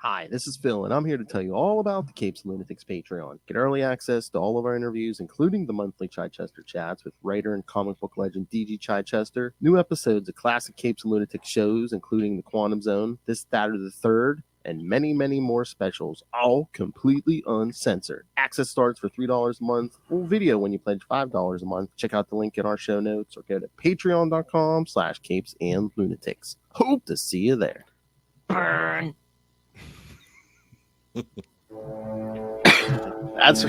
Hi, this is Phil, and I'm here to tell you all about the Capes and Lunatics Patreon. Get early access to all of our interviews, including the monthly Chichester chats with writer and comic book legend DG Chichester, new episodes of classic Capes and Lunatics shows, including The Quantum Zone, This, That, or the Third, and many, many more specials, all completely uncensored. Access starts for $3 a month, full video when you pledge $5 a month. Check out the link in our show notes or go to patreon.com/capesandlunatics. Hope to see you there. Burn! That's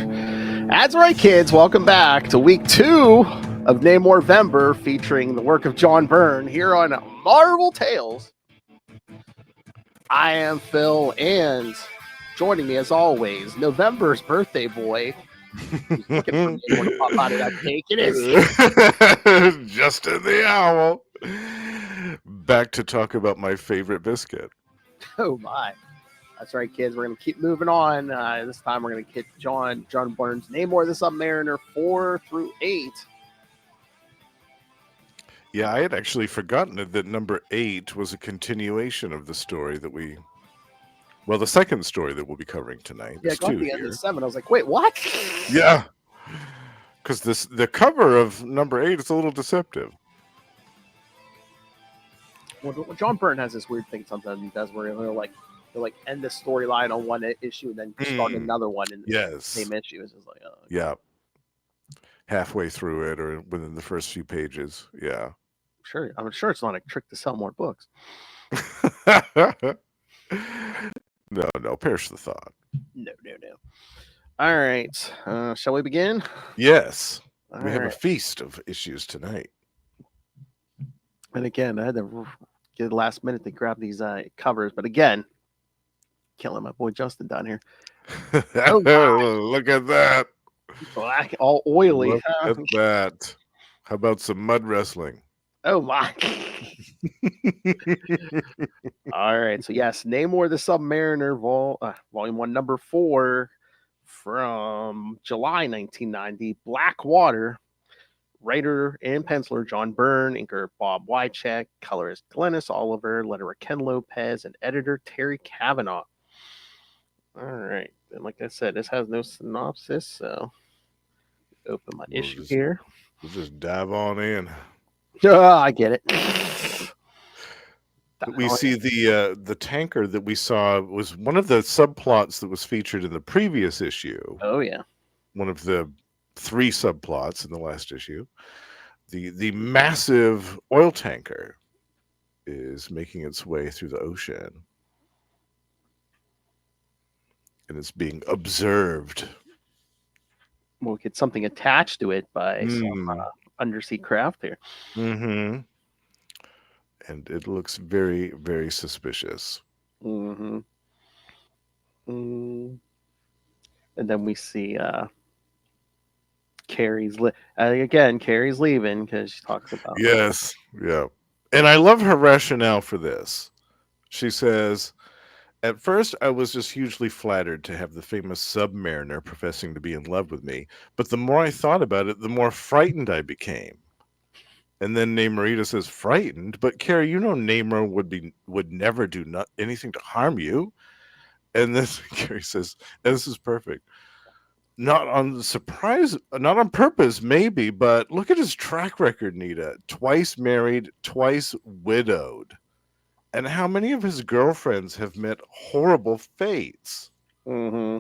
right, kids. Welcome back to week 2 of Namor-vember, featuring the work of John Byrne here on Marvel Tales. I am Phil, and joining me as always, November's birthday boy. Who's looking for Namor to pop out of that cake. It is Justin the Owl. Back to talk about my favorite biscuit. Oh my. That's right, kids. We're going to keep moving on. This time we're going to get John Byrne's Namor the Submariner 4 through 8. Yeah, I had actually forgotten that number 8 was a continuation of the story that the second story that we'll be covering tonight. Yeah, I got the end of 7. I was like, wait, what? Yeah, because the cover of number 8 is a little deceptive. Well, John Byrne has this weird thing sometimes he does where he'll end the storyline on one issue and then start another one in the same issue. It's just like, oh, okay. Yeah, halfway through it or within the first few pages. Yeah, I'm sure it's not a trick to sell more books. No, perish the thought. No. All right, shall we begin? Yes, we have a feast of issues tonight. And again, I had to get the last minute to grab these covers, but again, killing my boy Justin down here. Look at that. Black, all oily. Look at that. How about some mud wrestling? Oh my. All right. So yes, Namor the Submariner, Volume 1, Number 4 from July 1990. Blackwater. Writer and penciler John Byrne, inker Bob Wycheck, colorist Glennis Oliver, letterer Ken Lopez, and editor Terry Cavanaugh. All right. And like I said, this has no synopsis, so open my issue here. We'll just dive on in. I get it. We see the tanker that we saw was one of the subplots that was featured in the previous issue. Oh, yeah. One of the 3 subplots in the last issue. The massive oil tanker is making its way through the ocean. And it's being observed. We'll get something attached to it by some undersea craft here. Mm-hmm. And it looks very, very suspicious. Mm-hmm. And then we see Carrie's leaving because she talks about yes, yeah. And I love her rationale for this. She says, at first I was just hugely flattered to have the famous Submariner professing to be in love with me, but the more I thought about it, the more frightened I became. And then Namorita says, frightened? But Carrie, you know Namor would never do anything to harm you. And then Carrie says, and this is perfect, not on purpose, maybe, but look at his track record, Nita. Twice married, twice widowed. And how many of his girlfriends have met horrible fates? Mm-hmm.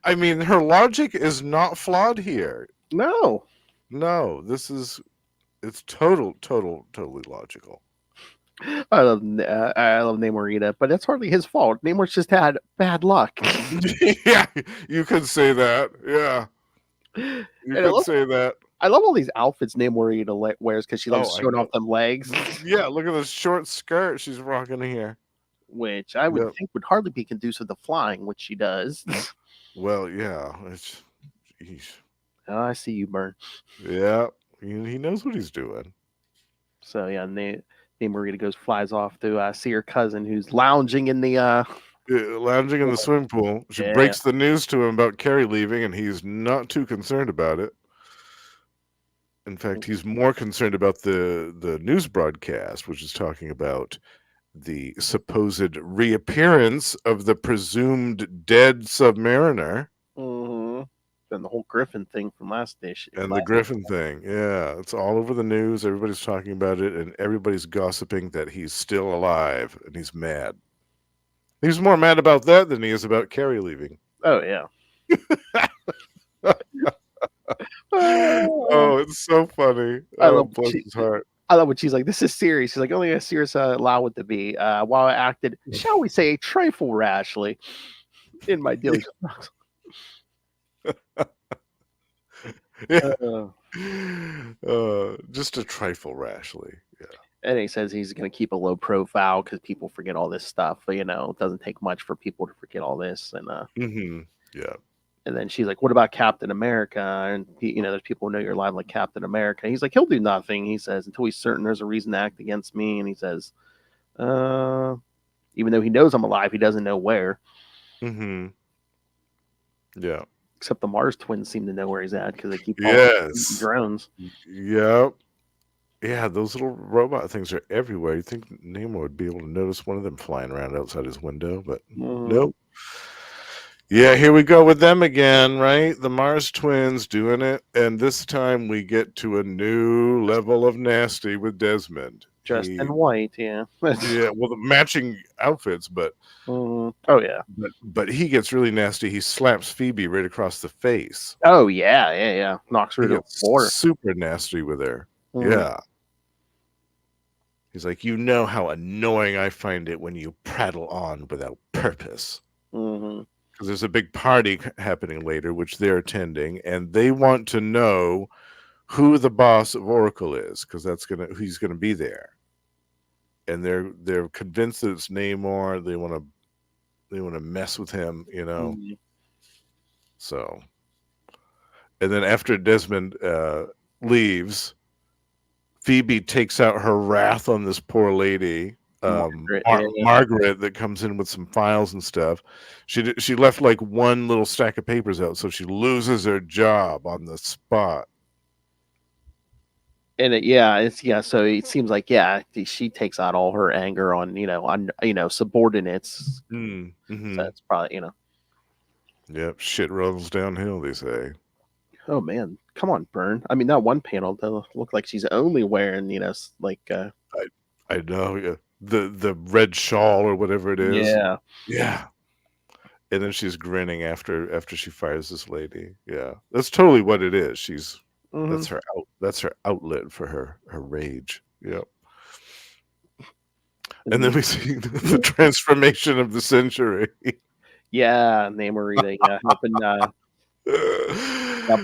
I mean, her logic is not flawed here. No, it's totally logical. I love Namorita, but it's hardly his fault. Namor's just had bad luck. Yeah, you could say that. Yeah, you could say that. I love all these outfits Namorita wears because she loves showing off them legs. Yeah, look at this short skirt she's rocking here. Which I would think would hardly be conducive to flying, which she does. Well, yeah. Oh, I see you, Byrne. Yeah, he knows what he's doing. So, yeah, Namorita flies off to see her cousin who's lounging in the... lounging in the swimming pool. She breaks the news to him about Carrie leaving, and he's not too concerned about it. In fact, he's more concerned about the news broadcast, which is talking about the supposed reappearance of the presumed dead Submariner. Mm-hmm. Then the whole Griffin thing from last issue. And the Griffin thing, yeah, it's all over the news. Everybody's talking about it, and everybody's gossiping that he's still alive, and he's mad. He's more mad about that than he is about Carrie leaving. Oh yeah. Oh, it's so funny. I Oh, love bless his heart. I love when she's like, "This is serious." She's like, "Only as serious allow it to be." While I acted, shall we say, a trifle rashly in my Yeah. dealings. Yeah. uh, Just a trifle rashly. Yeah. and he says he's going to keep a low profile because people forget all this stuff. But, it doesn't take much for people to forget all this. Yeah. And then she's like, "What about Captain America?" And there's people who know you're alive like Captain America. He's like, "He'll do nothing." He says, "Until he's certain there's a reason to act against me." And he says, even though he knows I'm alive, he doesn't know where. Yeah. Except the Mars twins seem to know where he's at because they keep following Yes. drones. Yep. Yeah, those little robot things are everywhere. You'd think Namor would be able to notice one of them flying around outside his window, but nope. Yeah, here we go with them again, right? The Mars twins doing it. And this time we get to a new level of nasty with Desmond. Dressed in white, yeah. Yeah, well, the matching outfits, but Oh yeah. but he gets really nasty. He slaps Phoebe right across the face. Oh yeah. Knocks her He to the gets floor. super nasty with her. Yeah. He's like, you know how annoying I find it when you prattle on without purpose. Because there's a big party happening later, which they're attending, and they want to know who the boss of Oracle is, because he's gonna be there. And they're convinced that it's Namor. They want to mess with him, So, and then after Desmond leaves, Phoebe takes out her wrath on this poor lady, Margaret, that comes in with some files and stuff. She left like one little stack of papers out, so she loses her job on the spot. And so it seems like she takes out all her anger on subordinates. So it's probably Yep, shit rolls downhill, they say. Oh man, come on, Byrne. I mean, that one panel does look like she's only wearing like I know, yeah. The red shawl or whatever it is. Yeah. And then she's grinning after she fires this lady. Yeah, that's totally what it is. That's her outlet for her rage. Yep. And then we see the transformation of the century. Yeah, Namor, helping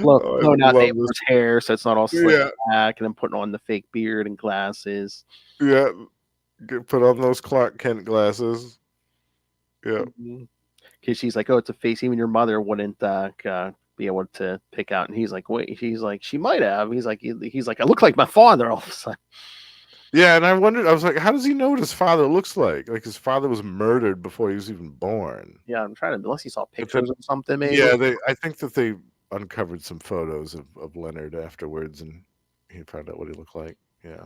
blowing out Namor's hair so it's not all slicked back, and then putting on the fake beard and glasses. Yeah, put on those Clark Kent glasses. Yeah. Because she's like, "Oh, it's a face even your mother wouldn't be able to pick out." And he's like, "Wait," he's like, "She might have." He's like, "I look like my father all of a sudden." Yeah, and I was like, how does he know what his father looks like? Like his father was murdered before he was even born. Yeah, I'm trying to, unless he saw pictures of something, maybe. Yeah, I think that they uncovered some photos of Leonard afterwards, and he found out what he looked like. Yeah.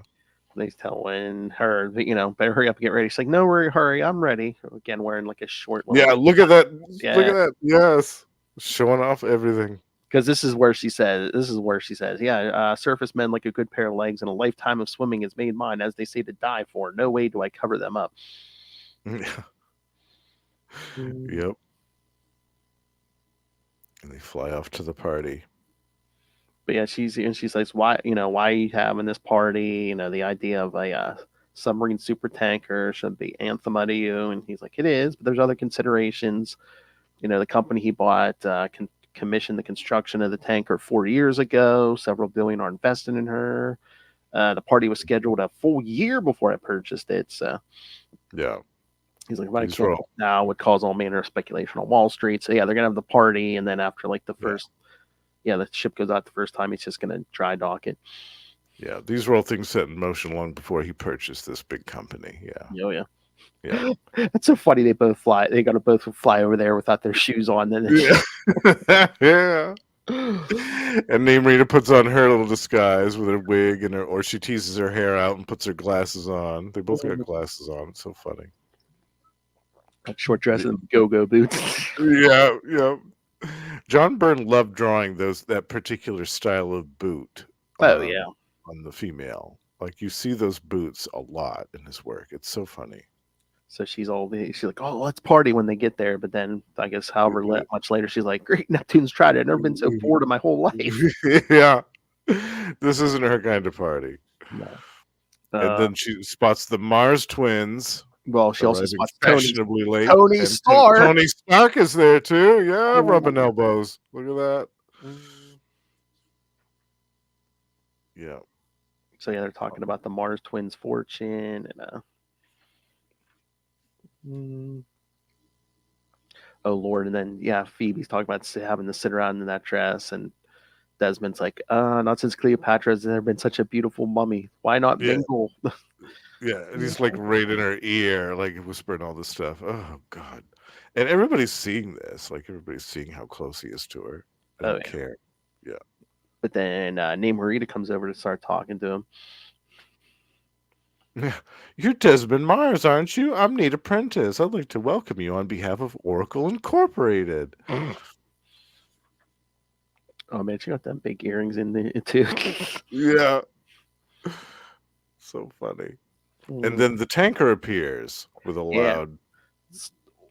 He's telling her, better hurry up and get ready. She's like, "No, hurry, I'm ready." Again, wearing like a short. Yeah, look at that. Yeah. Look at that. Yes, showing off everything. Because this is where she says, "Yeah, surface men like a good pair of legs, and a lifetime of swimming has made mine, as they say, to die for. No way do I cover them up." Yep. And they fly off to the party. But yeah, she says, "Why are you having this party? The idea of a submarine super tanker should be anathema to you." And he's like, "It is, but there's other considerations. The company he bought commissioned the construction of the tanker 4 years ago. Several billion are invested in her. The party was scheduled a full year before I purchased it. So yeah." He's like, if I cancel now, would cause all manner of speculation on Wall Street. So yeah, they're gonna have the party, and then after like the first, the ship goes out the first time, he's just gonna dry dock it. Yeah, these were all things set in motion long before he purchased this big company. Yeah. Oh yeah. Yeah. That's so funny. They both fly. They got to both fly over there without their shoes on. Then yeah. And Namorita puts on her little disguise with her wig and or she teases her hair out and puts her glasses on. They both got glasses on. It's so funny. Like short dress and go-go boots. Yeah, yeah. John Byrne loved drawing that particular style of boot Oh yeah. on the female. Like you see those boots a lot in his work. It's so funny. So she's like, oh, let's party when they get there. But then I guess however much later, she's like, great, Neptune's tried it. I've never been so bored in my whole life. Yeah. This isn't her kind of party. No. And then she spots the Mars twins. Well, she also spots Tony late. Tony Stark. Tony Stark is there too. Yeah, rubbing elbows. Look at that. Yeah. So yeah, they're talking about the Mars twins' fortune and oh Lord, and then yeah, Phoebe's talking about having to sit around in that dress, and Desmond's like, not since Cleopatra's there been such a beautiful mummy. Why not mingle? Yeah, and he's like right in her ear, like whispering all this stuff. Oh God. And everybody's seeing this. Like everybody's seeing how close he is to her. I don't care. Yeah. But then Namorita comes over to start talking to him. You're Desmond Mars, aren't you? I'm Nate Apprentice. I'd like to welcome you on behalf of Oracle Incorporated. Oh man, she got them big earrings in there too. Yeah. So funny. And then the tanker appears with a loud.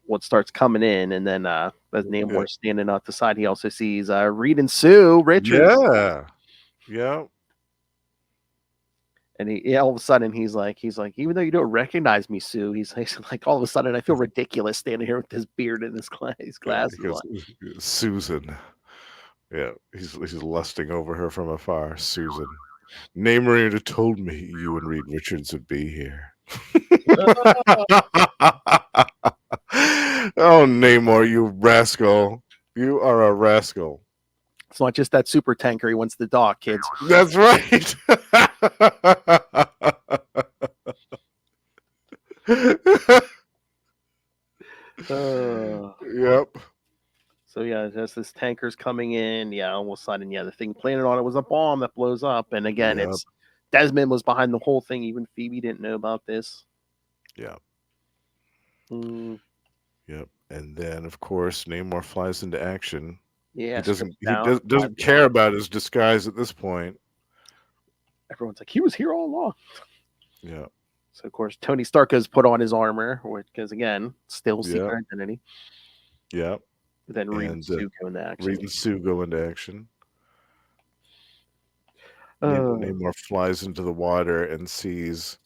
What starts coming in, and then as Namor's standing out the side, he also sees Reed and Sue Richards. Yeah. Yeah. And he all of a sudden he's like, even though you don't recognize me, Sue, he's like, all of a sudden I feel ridiculous standing here with this beard and his glasses. Yeah, Susan. Yeah, he's lusting over her from afar. Susan. Namorita told me you and Reed Richards would be here. Oh, Namor, you rascal. You are a rascal. It's not just that super tanker he wants to dock, kids. That's right. Yep. So yeah, as this tanker's coming in, all of a sudden, the thing planted on it was a bomb that blows up. And again, it's Desmond was behind the whole thing. Even Phoebe didn't know about this. Yeah. Yep. And then, of course, Namor flies into action. Yeah, he doesn't care about his disguise at this point. Everyone's like, he was here all along. Yeah. So of course, Tony Stark has put on his armor, because again, still secret identity. Yeah. Then Reed and Sue go into action. Namor flies into the water and sees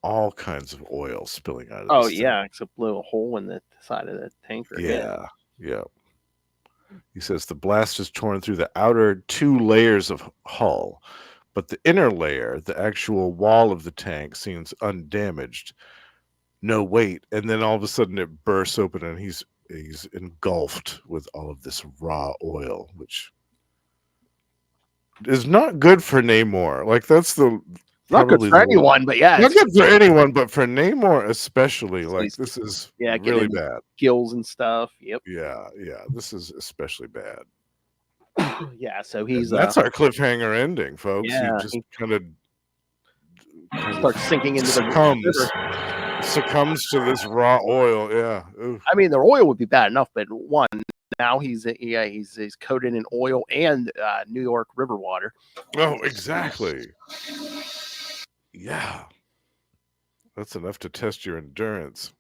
all kinds of oil spilling out of this thing. Except blew a hole in the side of the tanker. Yeah. He says the blast has torn through the outer 2 layers of hull, but the inner layer, the actual wall of the tank, seems undamaged. No, wait. And then all of a sudden it bursts open and he's engulfed with all of this raw oil, which is not good for Namor. Like that's not good for anyone, but not good for anyone, but for Namor especially. Like this is really bad. Gills and stuff. Yep. Yeah. This is especially bad. So he's that's our cliffhanger ending, folks. He just kind of starts sinking into succumbs to this raw oil. Yeah. Oof. I mean, the oil would be bad enough, but one, now he's coated in oil and New York river water. Oh, exactly. Yeah. That's enough to test your endurance.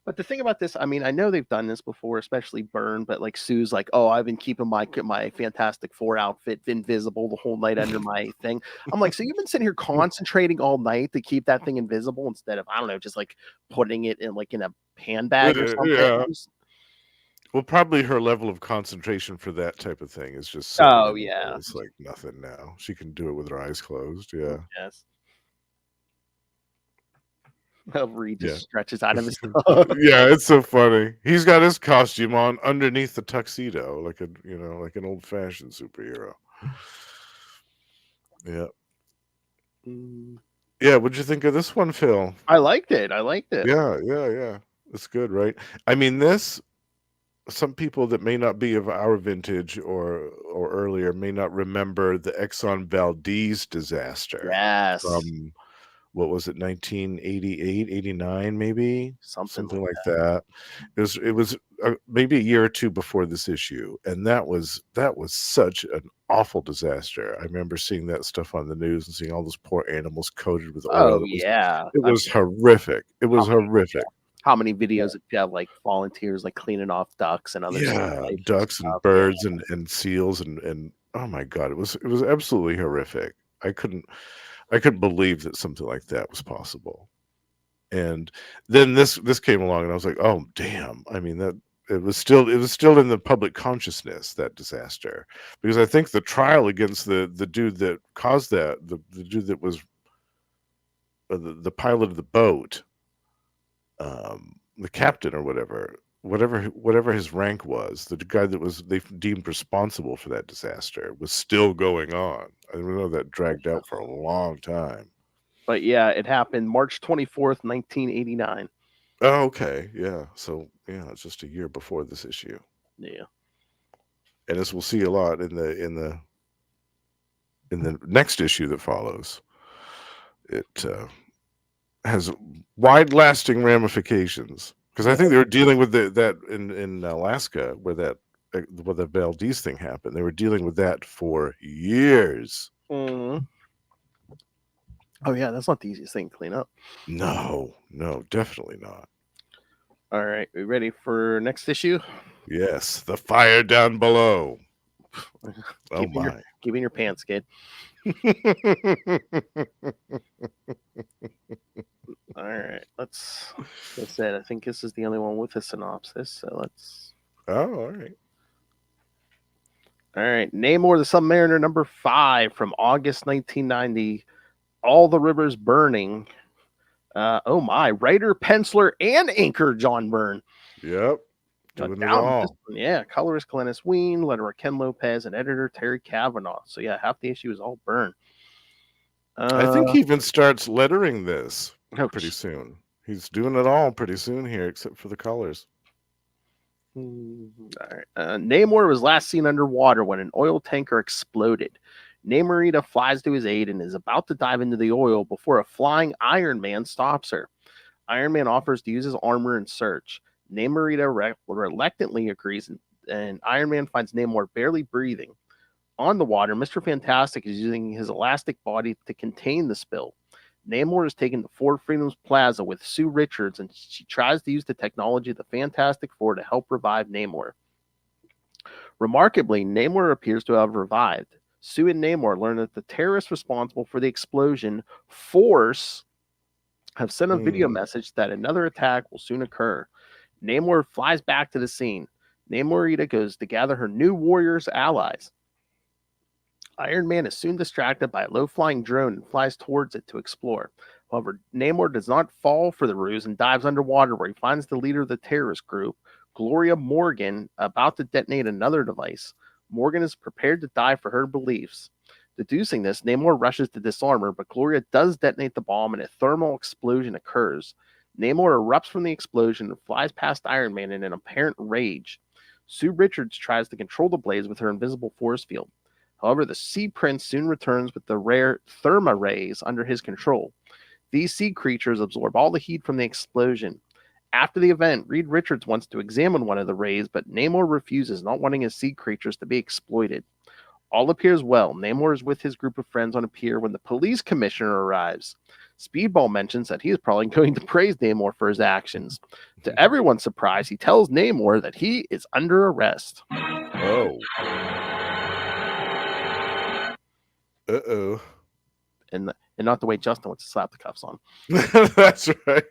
But the thing about this, I mean, I know they've done this before, especially Byrne, but like Sue's like, oh, I've been keeping my Fantastic Four outfit invisible the whole night under my thing. I'm like, so you've been sitting here concentrating all night to keep that thing invisible instead of, I don't know, just like putting it in a handbag or something. Yeah. Well, probably her level of concentration for that type of thing is just it's like nothing now. She can do it with her eyes closed. Yeah. Yes. Reed just stretches out of his Yeah, it's so funny. He's got his costume on underneath the tuxedo, like an old-fashioned superhero. Yeah. Yeah, what'd you think of this one, Phil? I liked it. Yeah. It's good, right? I mean, this some people that may not be of our vintage or earlier may not remember the Exxon Valdez disaster Yes, from, what was it, 1988, 89, maybe? something Something like like that. It was maybe a year or two before this issue, and that was such an awful disaster. I remember seeing that stuff on the news and seeing all those poor animals coated with oh, oil. It was yeah. it I mean, was horrific. It how was horrific. how many videos if you have, like, volunteers, like, cleaning off ducks and other sea Yeah, life and ducks and stuff, yeah. birds and seals and oh my god, it was absolutely horrific. I couldn't I couldn't believe that something like that was possible. And then this came along and I was like, "Oh, damn." I mean, that it was still in the public consciousness, that disaster. Because I think the trial against the dude that caused that, the dude that was the pilot of the boat, the captain or whatever his rank was, the guy that was they deemed responsible for that disaster was still going on. I know that dragged out for a long time. But, yeah, it happened March 24th, 1989. Oh, okay, yeah. So yeah, it's just a year before this issue, Yeah. and as we'll see a lot in the next issue that follows, it has wide-lasting ramifications. Because I Yeah. think they were dealing with that in Alaska where the Valdez thing happened. They were dealing with that for years. Mhm. Oh, yeah, that's not the easiest thing to clean up. No, no, definitely not. Alright, we ready for next issue? Yes, the fire down below. Oh Keep in your my. keep in your pants, kid. Alright, let's like I said, I think this is the only one with a synopsis, so let's Oh, all right. Alright, Namor the Submariner number 5 from August 1990. All the Rivers Burning. Oh my, writer, penciler, and inker John Byrne. Yep. Doing it Down with this all. one, yeah. Colorist Glennis Ween, letterer Ken Lopez, and editor Terry Kavanaugh. So yeah, half the issue is all Byrne. I think Uh he even starts lettering this oh, pretty soon. He's doing it all pretty soon here, except for the colors. all right. Namor was last seen underwater when an oil tanker exploded. Namorita flies to his aid and is about to dive into the oil before a flying Iron Man stops her. Iron Man offers to use his armor and search. Namorita reluctantly agrees, and Iron Man finds Namor barely breathing. On the water, Mr. Fantastic is using his elastic body to contain the spill. Namor is taken to Fort Freedom's Plaza with Sue Richards, and she tries to use the technology of the Fantastic Four to help revive Namor. Remarkably, Namor appears to have revived. Sue and Namor learn that the terrorists responsible for the explosion, Force, have sent a video Mm. message that another attack will soon occur. Namor flies back to the scene. Namorita goes to gather her new warriors allies. Iron Man is soon distracted by a low flying drone and flies towards it to explore. However, Namor does not fall for the ruse and dives underwater where he finds the leader of the terrorist group, Gloria Morgan, about to detonate another device. Morgan is prepared to die for her beliefs. Deducing this, Namor rushes to disarm her, but Gloria does detonate the bomb and a thermal explosion occurs. Namor erupts from the explosion and flies past Iron Man in an apparent rage. Sue Richards tries to control the blaze with her invisible force field. However, the Sea Prince soon returns with the rare therma rays under his control. These sea creatures absorb all the heat from the explosion. After the event, Reed Richards wants to examine one of the rays, but Namor refuses, not wanting his sea creatures to be exploited. All appears well. Namor is with his group of friends on a pier when the police commissioner arrives. Speedball mentions that he is probably going to praise Namor for his actions. To everyone's surprise, he tells Namor that he is under arrest. Oh. Uh-oh. And not the way Justin wants to slap the cuffs on. That's right.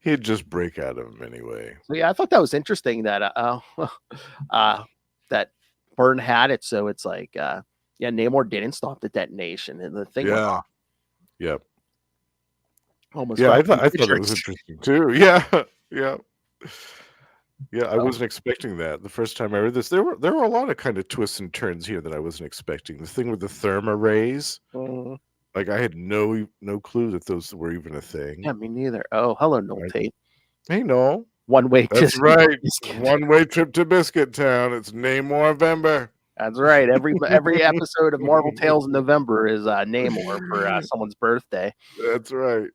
He'd just break out of him anyway. So yeah, I thought that was interesting that that Byrne had it. So it's like yeah, Namor didn't stop the detonation, and the thing went Yeah. off Yep. almost Yeah, I crushed thought I thought it was Richards. interesting too. Yeah. Yeah. Yeah, I Oh, wasn't expecting that. The first time I read this, there were a lot of kind of twists and turns here that I wasn't expecting. The thing with the therma rays, mhm. like I had no clue that those were even a thing. Yeah, me neither. Oh, hello, Noel Right? Tate. Hey, no. One way to That's right. biscuit. One-way trip to Biscuit Town. It's Namor-vember. That's right. Every episode of Marvel Tales in November is Namor for someone's birthday. That's right.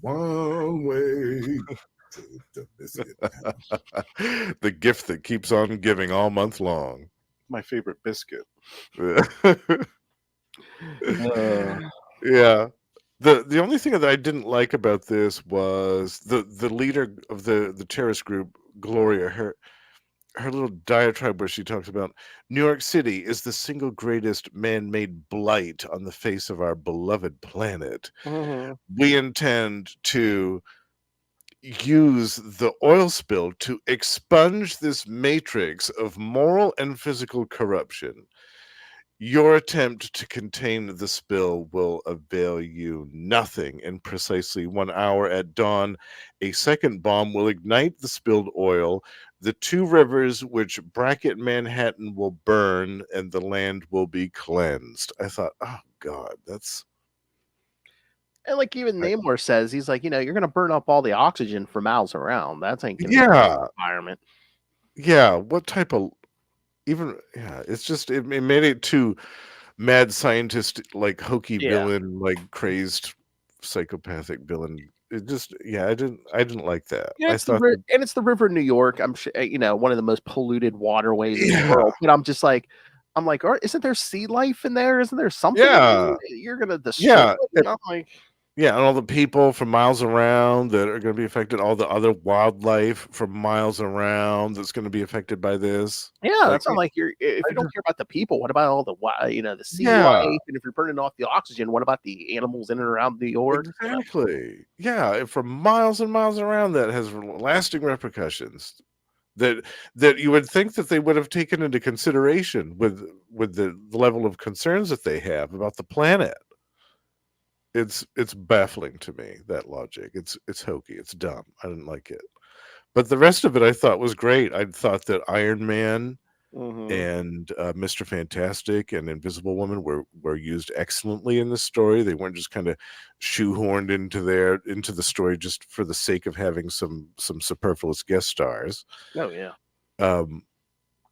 One way to the biscuit town. The gift that keeps on giving all month long. My favorite biscuit. Uh, Yeah. The only thing that I didn't like about this was the leader of the terrorist group, Gloria, her little diatribe where she talks about New York City is the single greatest man-made blight on the face of our beloved planet. mhm. We intend to use the oil spill to expunge this matrix of moral and physical corruption. Your attempt to contain the spill will avail you nothing. In precisely 1 hour at dawn, a second bomb will ignite the spilled oil. The two rivers which bracket Manhattan will burn, and the land will be cleansed. I thought, oh God, that's And like even I- Namor says, he's like, you're going to burn up all the oxygen for miles around. That's ain't going to be good for yeah, the environment. yeah. What type of even yeah? It's just it made it too mad scientist, like hokey Yeah. villain, like crazed psychopathic villain. It just I didn't like that. Yeah, I thought that it's the river New York. I'm sure one of the most polluted waterways in the yeah, world. But I'm like, isn't there sea life in there? Isn't there something in yeah, there? You're gonna destroy yeah, it? And I'm like, yeah, and all the people from miles around that are going to be affected, all the other wildlife from miles around that's going to be affected by this. yeah, Like, that's not like if I you don't just care about the people, what about all the sea life? yeah, And if you're burning off the oxygen, what about the animals in and around New York? exactly. Yeah, and for miles and miles around, that has lasting repercussions. that that you would think that they would have taken into consideration with the level of concerns that they have about the planet. It's baffling to me, that logic. It's hokey, it's dumb. I didn't like it. But the rest of it I thought was great. I thought that Iron Man Hmm. and Mr. Fantastic and Invisible Woman were used excellently in this story. They weren't just kind of shoehorned into the story just for the sake of having some superfluous guest stars. Oh yeah. Um,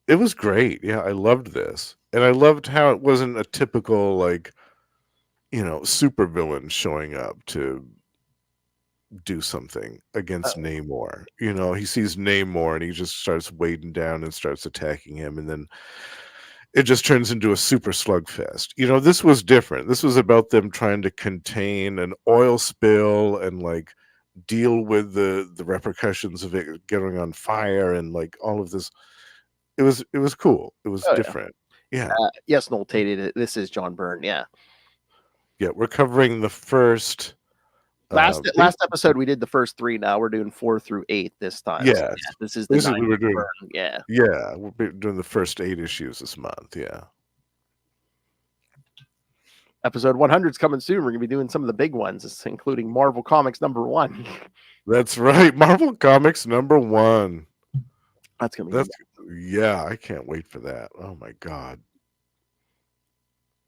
It was great. Yeah, I loved this. And I loved how it wasn't a typical like, supervillain showing up to do something against Oh, Namor. He sees Namor and he just starts wading down and starts attacking him, and then it just turns into a super slugfest. This was different. This was about them trying to contain an oil spill and like deal with the repercussions of it getting on fire and like all of this. It was cool. It was oh yeah. different. Yeah. Yes, Noel Tate. This is John Byrne. Yeah. Yeah, we're covering the first, Last episode we did the first three. Now we're doing 4 through 8 this time. So yes. yeah, this is the Basically, ninth we're doing Byrne. Yeah. yeah, doing the first 8 issues this month, yeah. Episode 100 is coming soon. We're gonna be doing some of the big ones, including Marvel Comics #1. That's right, Marvel Comics #1. That's gonna be That's yeah, I can't wait for that. Oh my god.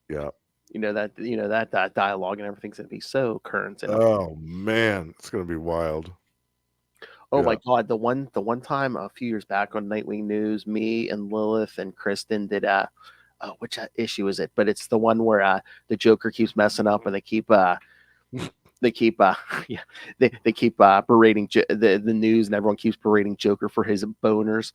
Yeah. that dialogue and everything's gonna be so current and Oh, man, it's gonna be wild. oh Yeah. my god, the one time a few years back on Nightwing News, me and Lilith and Kristen did which issue is it? But it's the one where the Joker keeps messing up and they keep yeah they keep berating the news, and everyone keeps berating Joker for his boners.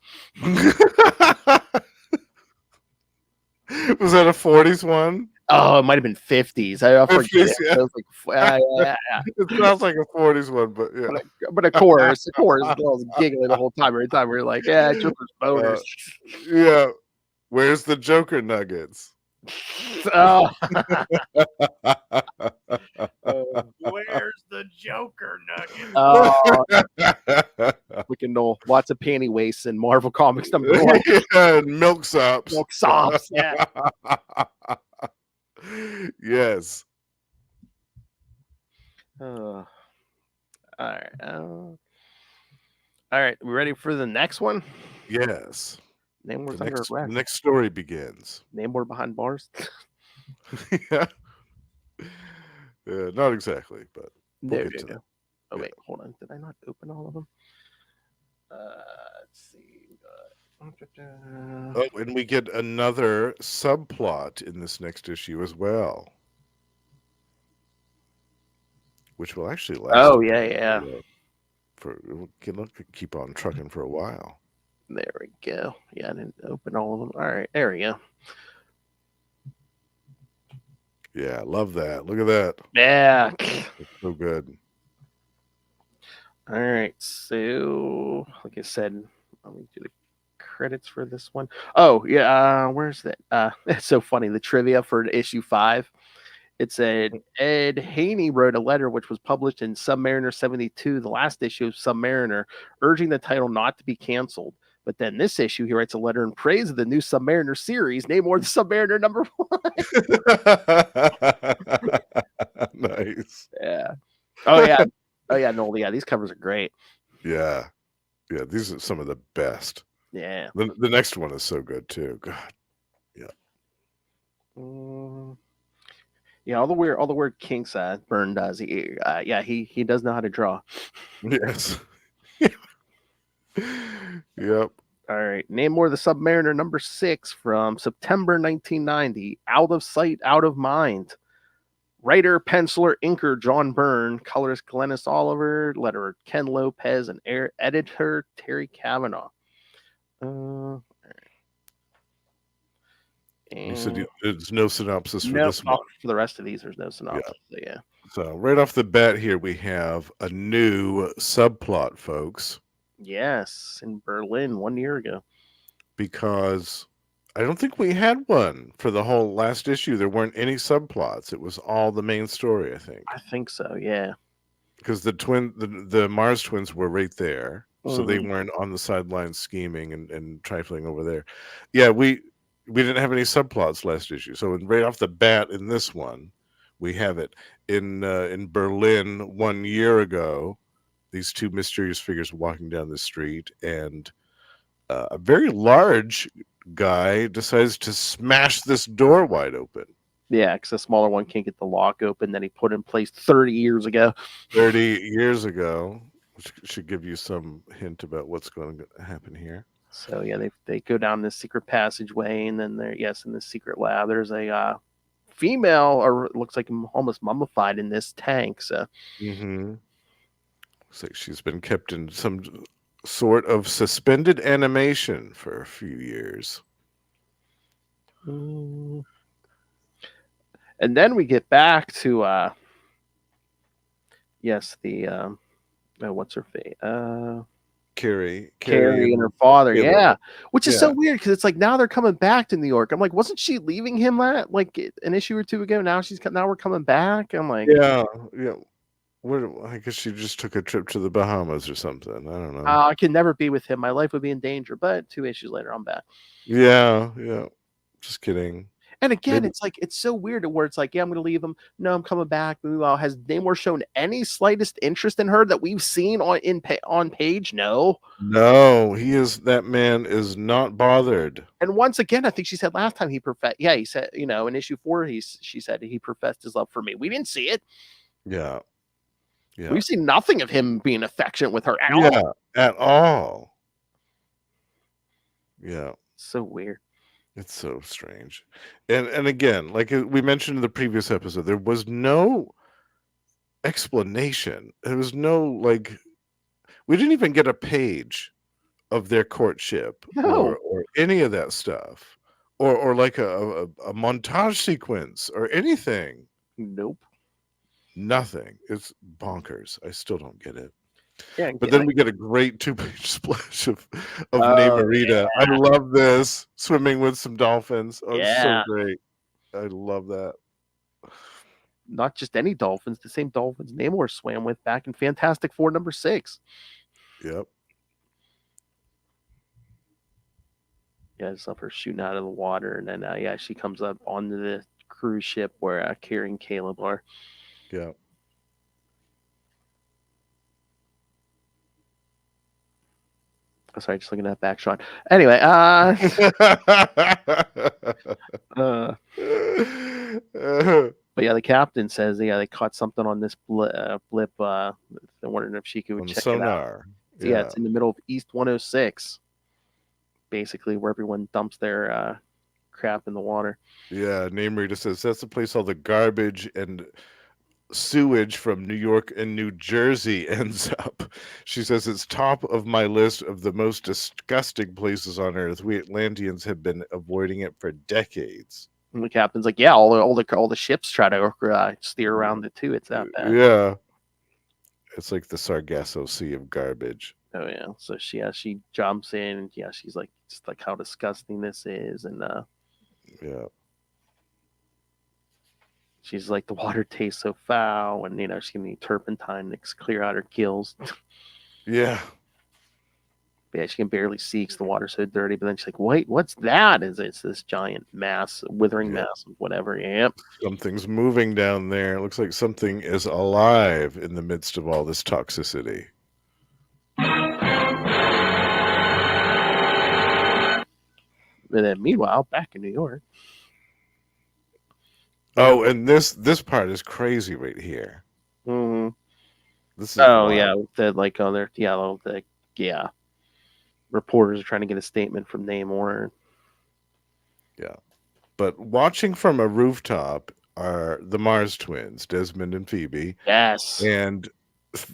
Was that a 40s one? Oh, it might have been 50s. I forget 50s, it. yeah. It was like yeah. It sounds like a 40s one, but yeah. But of course, girls giggling the whole time. Every time we are like, yeah, Joker's boners. Yeah. Where's the Joker nuggets? Oh. Where's the Joker nugget? Oh, freaking Noel. Lots of panty wastes in Marvel Comics #1. Yeah, and milksops. Milk sops. Yeah. Yes. All right. All right. We ready for the next one? Yes. Namor's The under next, arrest. the next story begins. Namor behind bars. Yeah. Not exactly, but we'll No, get no, to no. that. Oh Yeah. wait, hold on. Did I not open all of them? Let's see. Oh, and we get another subplot in this next issue as well, which will actually last Oh a yeah, yeah. keep on trucking for a while. There we go. Yeah, I didn't open all of them. All right, there we go. Yeah, I love that. Look at that. Yeah. It's so good. All right. So, like I said, let me do the credits for this one. Oh yeah. Where's that? It's so funny. The trivia for issue 5. It said Ed Haney wrote a letter which was published in Submariner 72, the last issue of Submariner, urging the title not to be canceled. But then this issue, he writes a letter in praise of the new Submariner series, Namor the Submariner number 1. Nice. Yeah. Oh yeah. Oh yeah, Noel. Yeah, these covers are great. Yeah. Yeah, these are some of the best. Yeah. The next one is so good too. God. Yeah, all the weird kinks Byrne does. He does know how to draw. Yes. Yep. All right, Namor the Submariner number 6 from September 1990. Out of Sight, Out of Mind. Writer, penciler, inker John Byrne, colorist Glennis Oliver, letterer Ken Lopez, and editor Terry Cavanaugh. You said there's no synopsis for No, this one. for the rest of these, there's no synopsis. Yeah. So right off the bat here, we have a new subplot, folks, Yes, in Berlin 1 year ago. because I don't think we had one for the whole last issue. There weren't any subplots. It was all the main story, I think. I think so. Yeah. Because the Mars twins were right there, so they Mhm. weren't on the sidelines scheming and trifling over there. Yeah, we didn't have any subplots last issue, so right off the bat in this one, we have it in Berlin 1 year ago. These two mysterious figures walking down the street, and a very large guy decides to smash this door wide open. Yeah, because the smaller one can't get the lock open that he put in place 30 years ago. 30 years ago, which should give you some hint about what's going to happen here. So yeah, they go down this secret passageway, and then in the secret lab, there's a female, or it looks like almost mummified in this tank. So Looks like she's been kept in some sort of suspended animation for a few years. and then we get back to the what's her face? Carrie And her father, Caleb. yeah, which is so weird because it's like now they're coming back to New York. I'm like, wasn't she leaving him like an issue or two ago? Now we're coming back. I'm like, yeah. I guess she just took a trip to the Bahamas or something. I don't know. I can never be with him. My life would be in danger. But 2 issues later, I'm back. Yeah. Just kidding. And again, it's like it's so weird where it's like, yeah, I'm going to leave him. No, I'm coming back. Meanwhile, has Namor shown any slightest interest in her that we've seen on page? No. No, that man is not bothered. And once again, I think she said last time he said, in issue 4, she said he professed his love for me. We didn't see it. Yeah. We've seen nothing of him being affectionate with her at all. At all. Yeah. So weird. It's so strange. And again, like we mentioned in the previous episode, there was no explanation. There was no, like, we didn't even get a page of their courtship or any of that stuff. Or like a montage sequence or anything. Nope. Nothing. It's bonkers. I still don't get it. Yeah, but then we get a great 2-page splash of Namorita. I love this. Swimming with some dolphins. Oh, it's so great. I love that. Not just any dolphins, the same dolphins Namor swam with back in Fantastic Four number 6. Yep. Yeah, I saw her shooting out of the water, and then she comes up onto the cruise ship where Carrie and Caleb are. Yeah. Oh, sorry, just looking at that back shot. Anyway, but yeah, the captain says they caught something on this blip. They're wondering if she could check sonar. it out. Yeah, it's in the middle of East 106, basically, where everyone dumps their crap in the water. Yeah, Namor says that's the place all the garbage and sewage from New York and New Jersey ends up. She says it's top of my list of the most disgusting places on Earth. We Atlanteans have been avoiding it for decades. And the captain's like, yeah, all the ships try to steer around it too. It's that bad. Yeah. It's like the Sargasso Sea of garbage. Oh yeah. So she jumps in and she's like, just like how disgusting this is, and yeah. she's like, the water tastes so foul, and she's gonna need turpentine to clear out her gills. Yeah. Yeah, she can barely see because the water's so dirty. But then she's like, wait, what's that? It's this giant mass, withering mass of whatever. Yep. Something's moving down there. It looks like something is alive in the midst of all this toxicity. And then meanwhile, back in New York. Oh, and this part is crazy right here. Mm-hmm. This is wild. Reporters are trying to get a statement from Namor. Yeah. But watching from a rooftop are the Mars twins, Desmond and Phoebe. Yes. And this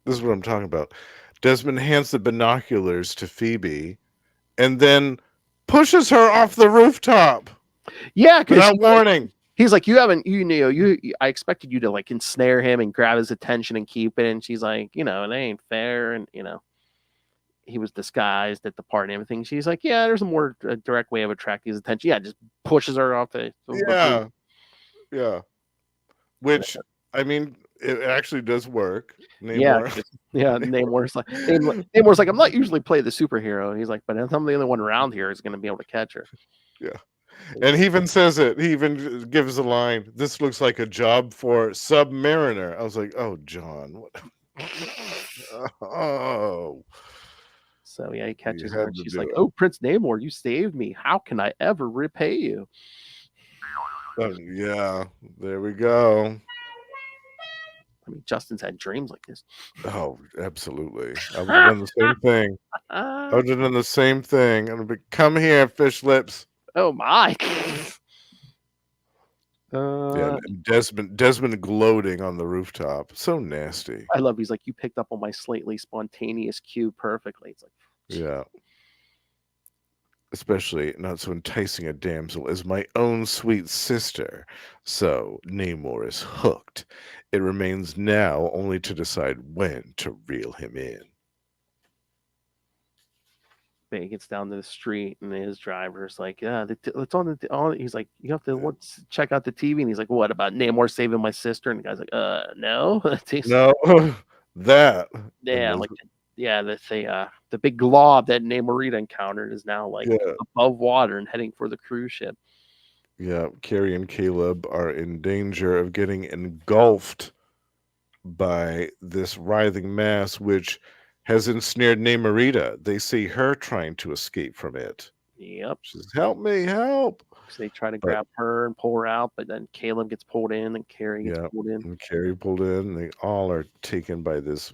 is what I'm talking about. Desmond hands the binoculars to Phoebe and then pushes her off the rooftop. Yeah, because without warning. He's like, you haven't, I expected you to like ensnare him and grab his attention and keep it. And she's like, it ain't fair. And, he was disguised at the party and everything. She's like, yeah, there's a more direct way of attracting his attention. Yeah, just pushes her off the yeah. Yeah. Which, I mean, it actually does work. Namor. Yeah. Namor's like, I'm not usually play the superhero. He's like, but I'm the only one around here is going to be able to catch her. Yeah. And he even says it. He even gives a line. This looks like a job for Submariner. I was like, oh, John. What? Oh. So yeah, he catches her and she's like, oh, Prince Namor, you saved me. How can I ever repay you? Yeah, there we go. I mean, Justin's had dreams like this. Oh, absolutely. I would have done the same thing. I would have done the same thing. I would be, come here, fish lips. Oh my. Yeah, Desmond gloating on the rooftop. So nasty. I love he's like, you picked up on my slightly spontaneous cue perfectly. It's like, yeah. Especially not so enticing a damsel as my own sweet sister. So Namor is hooked. It remains now only to decide when to reel him in. He gets down to the street and his driver's like, yeah, it's on the. He's like, you have to check out the TV. And he's like, what about Namor saving my sister? And the guy's like, no. No, that. Yeah, like, the big glob that Namorita encountered is now like above water and heading for the cruise ship. Yeah, Carrie and Caleb are in danger of getting engulfed by this writhing mass, which has ensnared Namorita. They see her trying to escape from it. Yep. She says, help me, help. So they try to grab her and pull her out, but then Caleb gets pulled in and Carrie gets pulled in. And Carrie pulled in. They all are taken by this.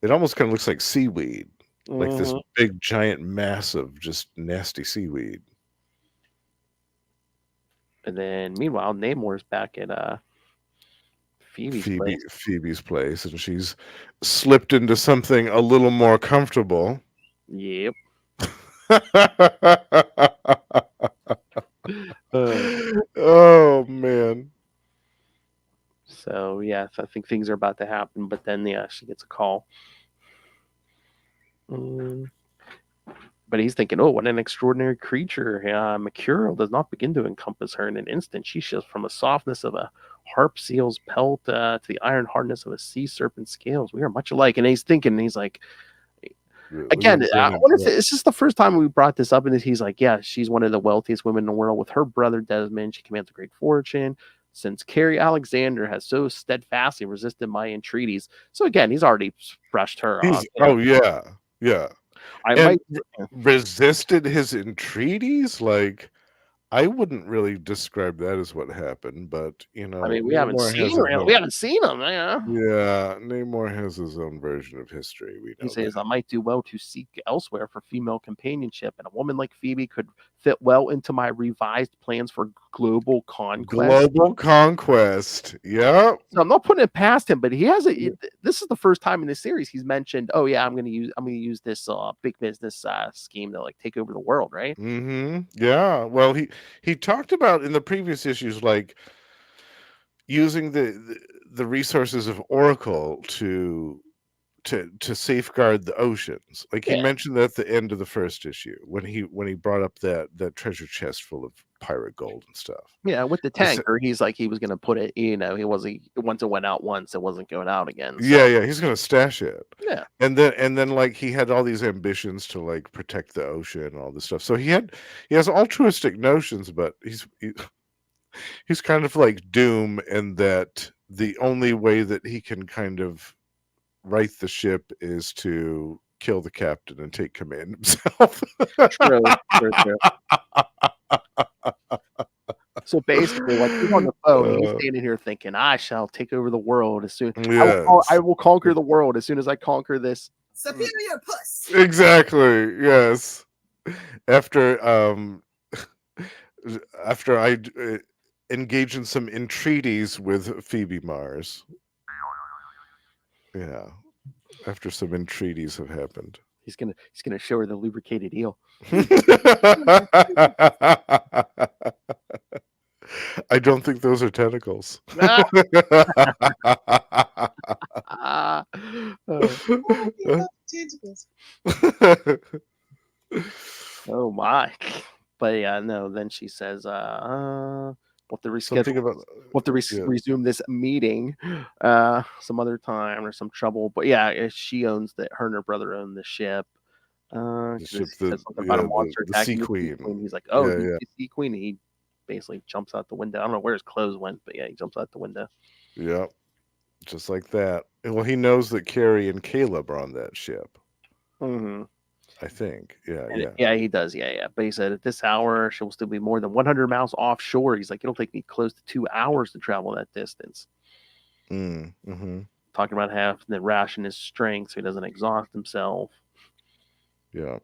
It almost kind of looks like seaweed. Like this big, giant mass of just nasty seaweed. And then, meanwhile, Namor's back at Phoebe's place, and she's slipped into something a little more comfortable. Yep. Oh man. So yeah, I think things are about to happen, but then she gets a call. But he's thinking, oh, what an extraordinary creature. Mercurial does not begin to encompass her in an instant. She shifts from the softness of a harp seal's pelt to the iron hardness of a sea serpent's scales. We are much alike. And he's thinking, he's like, again, I wonder if it's just the first time we brought this up, and he's like, yeah, she's one of the wealthiest women in the world. With her brother Desmond, she commands a great fortune. Since Carrie Alexander has so steadfastly resisted my entreaties. So again, he's already brushed her off. Oh, yeah. Yeah. Resisted his entreaties? Like, I wouldn't really describe that as what happened, but you I know, mean, we haven't Namor has seen his him. We own. haven't seen him. Yeah. Yeah, Namor has his own version of history. We He know says, I that. might do well to seek elsewhere for female companionship, and a woman like Phoebe could fit well into my revised plans for global conquest. Global conquest. Yep. So I'm not putting it past him, but he has this is the first time in this series he's mentioned, oh yeah, I'm gonna use this big business scheme to like take over the world, right? Yeah. Well, he talked about in the previous issues, like using the resources of Oracle to safeguard the oceans. Like he Yeah. mentioned that at the end of the first issue when he brought up that treasure chest full of pirate gold and stuff. Yeah, with the This- tanker, he's like he was gonna put it, he wasn't once it went out once, it wasn't going out again. So yeah, he's gonna stash it. yeah. And then like he had all these ambitions to like protect the ocean and all this stuff. So he has altruistic notions, but he's kind of like Doom in that the only way that he can kind of right the ship is to kill the captain and take command himself. True, true. So basically, like he's on the phone, he's Uh, standing here thinking, "I shall take over the world as soon. I yes, will conquer the world as soon as I conquer this." Superior puss. exactly. Yes. After after I engage in some entreaties with Phoebe Mars. Yeah. After some entreaties have happened. He's gonna show her the lubricated eel. I don't think those are tentacles. Ah! Ah. Tentacles. Oh my! But yeah, no. Then she says, "We'll have to Something reschedule. about We'll have to yeah. resume this meeting, some other time or some trouble." But yeah, she owns that. Her and her brother own the ship. The 'Cause ship, he says something about a monster the Sea attacking the Sea Queen. Queen. He's like, "Oh, Yeah, he's yeah, the Sea Queen." And he basically jumps out the window. I don't know where his clothes went, but yeah, he jumps out the window. yeah. Just like that. And well, he knows that Carrie and Caleb are on that ship. Mm-hmm. I think. Yeah, And yeah. yeah, he does. Yeah. But he said at this hour, she'll still be more than 100 miles offshore. He's like, it'll take me close to 2 hours to travel that distance. Mm-hmm. Talking about having to ration his strength so he doesn't exhaust himself. Yeah.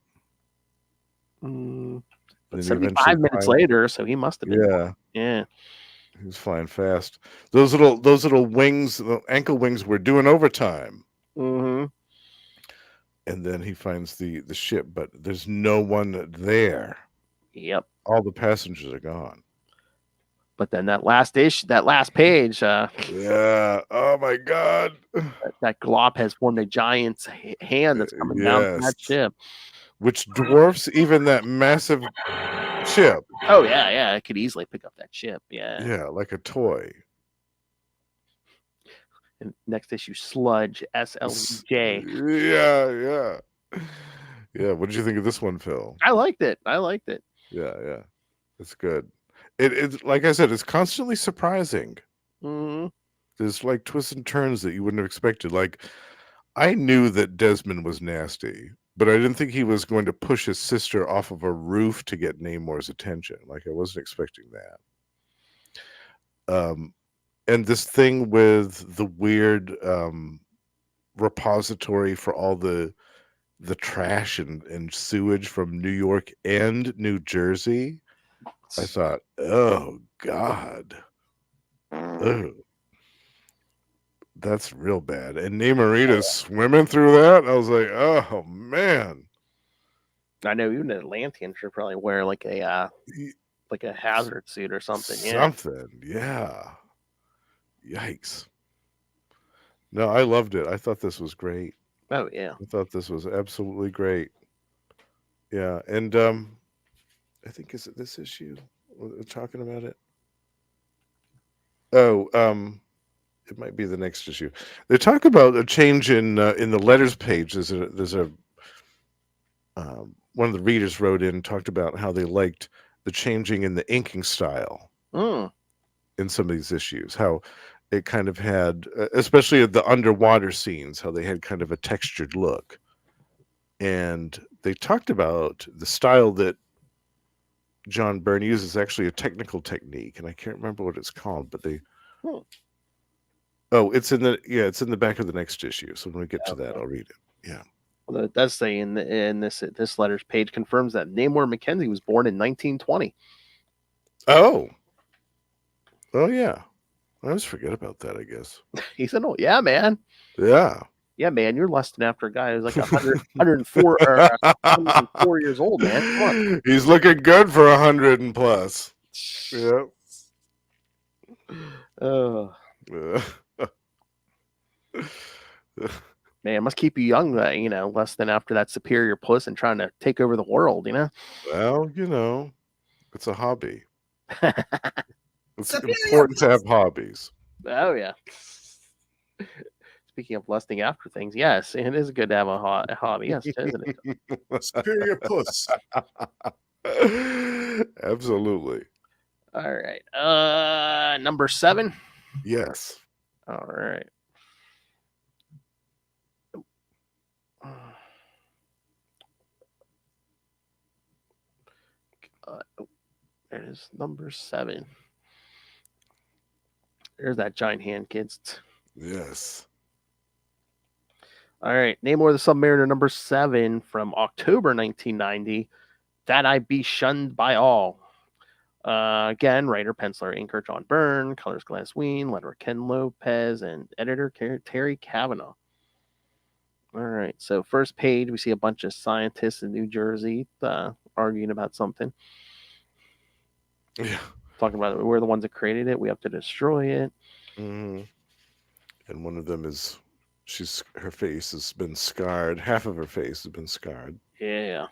But And then he eventually 75 minutes later, so he must have been. Yeah. Yeah. He was flying fast. Those little wings, the ankle wings were doing overtime. Mm-hmm. And then he finds the ship, but there's no one there. Yep. All the passengers are gone. But then that last page, Yeah. Oh my God. that glop has formed a giant's hand that's coming down from that Yes. ship. Which dwarfs even that massive ship. Oh yeah, it could easily pick up that ship. Yeah. Yeah, like a toy. And next issue, Sludge, SLJ. Yeah. Yeah. What did you think of this one, Phil? I liked it. Yeah. It's good. It's like I said, it's constantly surprising. Mm-hmm. There's like twists and turns that you wouldn't have expected. Like I knew that Desmond was nasty, but I didn't think he was going to push his sister off of a roof to get Namor's attention. Like I wasn't expecting that. And this thing with the weird repository for all the trash and sewage from New York and New Jersey. I thought, oh God. Oh. That's real bad. And Namorita swimming through that. I was like, oh man. I know even an Atlantean should probably wear like a hazard suit or something. Something, yeah. Yikes. No, I loved it. I thought this was great. Oh yeah. I thought this was absolutely great. Yeah, and I think is it this issue we're talking about it? Oh, it might be the next issue. They talk about a change in the letters page. There's a one of the readers wrote in and talked about how they liked the changing in the inking style in some of these issues. How it kind of had, especially at the underwater scenes, how they had kind of a textured look. And they talked about the style that John Byrne uses actually a technical technique, and I can't remember what it's called, but they. Hmm. Oh, it's in the back of the next issue. So when we get to that, Okay. I'll read it. Yeah. Well, it does say in this letter's page confirms that Namor Mackenzie was born in 1920. Oh. Oh yeah. I always forget about that, I guess. He said, "Oh yeah, man, Yeah. yeah, man, you're lusting after a guy who's like 104 or 104 years old, man. Come on." He's looking good for 100 and plus. Yeah. Oh man, it must keep you young, less than after that superior puss and trying to take over the world, Well, it's a hobby. It's important to have hobbies. Oh yeah. Speaking of lusting after things, yes, it is good to have a hobby, yes, isn't it? Superior puss. Absolutely. All right. Number 7. Yes. All right. There it is, number 7. There's that giant hand, kids. Yes. All right. Namor the Submariner, number 7 from October 1990. That I be shunned by all. Again, writer, penciler, inker John Byrne, colors Glass Ween, letterer Ken Lopez, and editor Terry Kavanaugh. All right. So first page, we see a bunch of scientists in New Jersey arguing about something. Yeah. Talking about we're the ones that created it. We have to destroy it. Mm-hmm. And one of them is, her face has been scarred. Half of her face has been scarred. Yeah.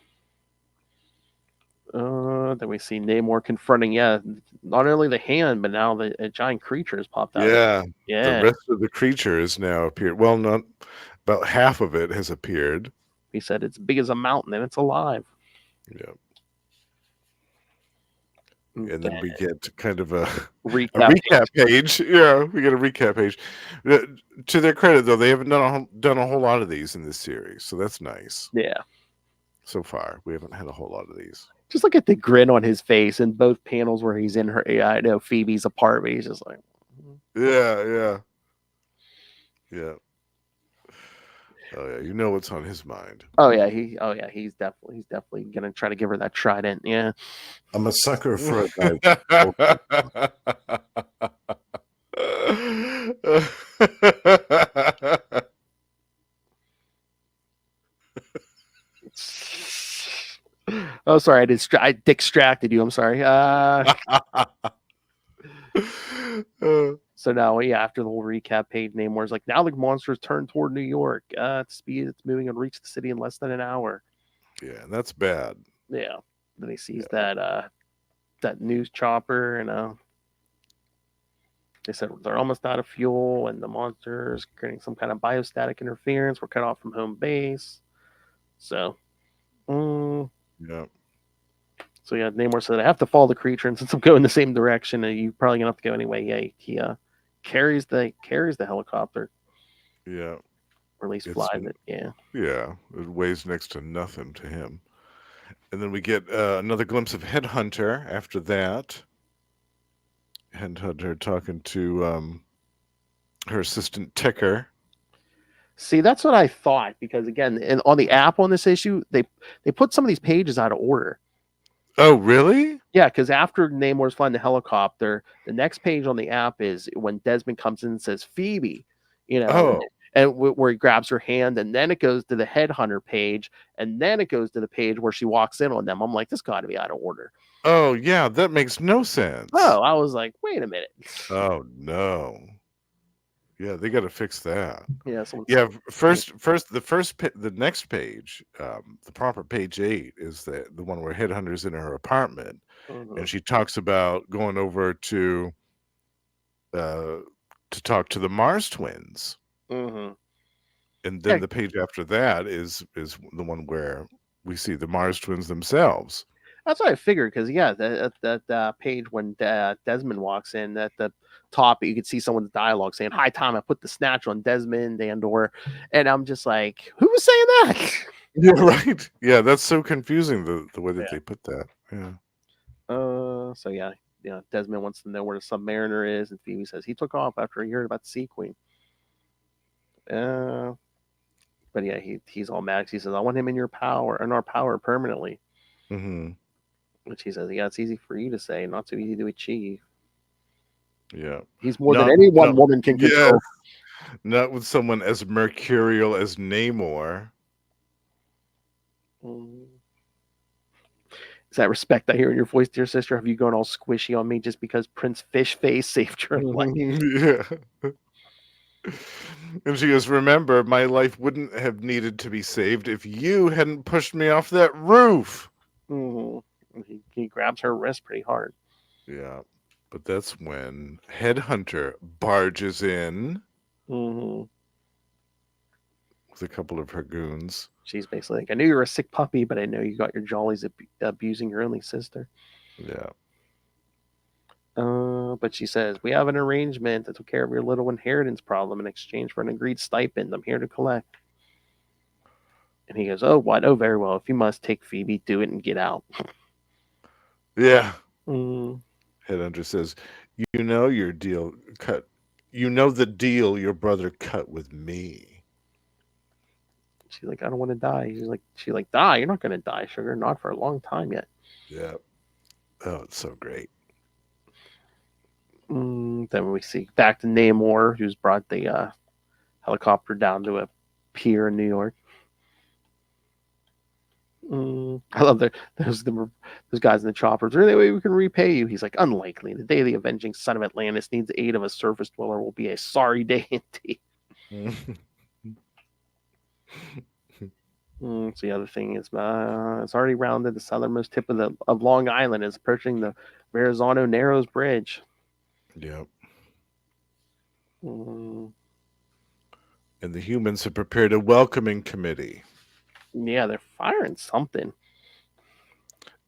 Then we see Namor confronting, not only the hand, but now a giant creature has popped out. Yeah. Yeah. The rest of the creature has now appeared. Well, not about half of it has appeared. He said it's big as a mountain and it's alive. Yeah. And then we get kind of a recap page. Yeah, we get a recap page. To their credit, though, they haven't done a whole lot of these in this series, so that's nice. Yeah. So far, we haven't had a whole lot of these. Just look at the grin on his face in both panels where he's in her. Yeah, I know Phoebe's apartment. He's just like, yeah. Oh yeah, you know what's on his mind. Oh yeah, he's definitely gonna try to give her that trident. Yeah. I'm a sucker for a guy. Oh, sorry, I distracted you. I'm sorry. So now, after the whole recap page, Namor's like, now the monsters turn toward New York. Speed, it's moving and reach the city in less than an hour. Yeah, and that's bad. Yeah. Then he sees that news chopper, and they said they're almost out of fuel, and the monsters creating some kind of biostatic interference. We're cut off from home base. So, yeah. So Namor said, I have to follow the creature, and since I'm going the same direction, you're probably gonna have to go anyway. Yeah, he carries the helicopter. Yeah. Or at least flies it. Yeah. Yeah. It weighs next to nothing to him. And then we get another glimpse of Headhunter after that. Headhunter talking to her assistant Ticker. See, that's what I thought, because again, on the app on this issue, they put some of these pages out of order. Oh, really? Yeah, because after Namor's flying the helicopter, the next page on the app is when Desmond comes in and says Phoebe, and where he grabs her hand, and then it goes to the Headhunter page, and then it goes to the page where she walks in on them. I'm like, this got to be out of order. Oh, yeah, that makes no sense. Oh, I was like, wait a minute. Oh, no. Yeah, they got to fix that. Yeah. The next page, the proper page 8 is the one where Headhunter's in her apartment, and she talks about going over to talk to the Mars twins. Mm-hmm. And then the page after that is the one where we see the Mars twins themselves. That's what I figured, because that page when Desmond walks in, at the top you could see someone's dialogue saying, "Hi Tom, I put the snatch on Desmond and I'm just like, who was saying that?" Yeah, right. Yeah, that's so confusing the way that they put that. Yeah. So yeah, Desmond wants to know where the Submariner is, and Phoebe says he took off after he heard about the Sea Queen. Uh, but yeah, he's all mad. He says, "I want him in our power permanently." Mm-hmm. And she says, "Yeah, it's easy for you to say, not so easy to achieve. Yeah. He's more than Not any one no. woman can Yes. control." Not with someone as mercurial as Namor. Mm. Is that respect I hear in your voice, dear sister? Have you gone all squishy on me just because Prince Fishface saved your life? Yeah. And she goes, remember, my life wouldn't have needed to be saved if you hadn't pushed me off that roof. Mm-hmm. He grabs her wrist pretty hard. Yeah. But that's when Headhunter barges in Mm-hmm. with a couple of her goons. She's basically like, I knew you were a sick puppy, but I know you got your jollies abusing your only sister. Yeah. But she says, we have an arrangement that took care of your little inheritance problem in exchange for an agreed stipend I'm here to collect. And he goes, oh, what? Oh, very well. If you must take Phoebe, do it and get out. Yeah. Mm. Headhunter says, you know your deal cut. You know the deal your brother cut with me. She's like, I don't want to die. She's like, die? You're not going to die, sugar. Not for a long time yet. Yeah. Oh, it's so great. Then we see back to Namor, who's brought the helicopter down to a pier in New York. I love those guys in the choppers. Is there any way we can repay you? He's like, unlikely. The day the avenging son of Atlantis needs the aid of a surface dweller will be a sorry day indeed. So the other thing is, it's already rounded. The southernmost tip of Long Island is approaching the Verrazano Narrows Bridge. Yep. Mm, And the humans have prepared a welcoming committee. yeah, they're firing something.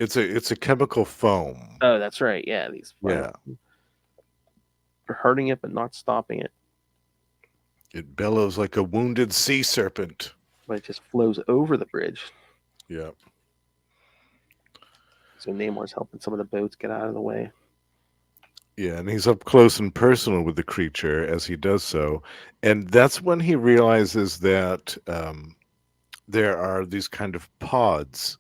It's a chemical foam. Oh, that's right. Yeah, these Yeah. are hurting it but not stopping it. It bellows like a wounded sea serpent. But it just flows over the bridge. Yeah. So Namor's helping some of the boats get out of the way. Yeah, and he's up close and personal with the creature as he does so. And that's when he realizes that there are these kind of pods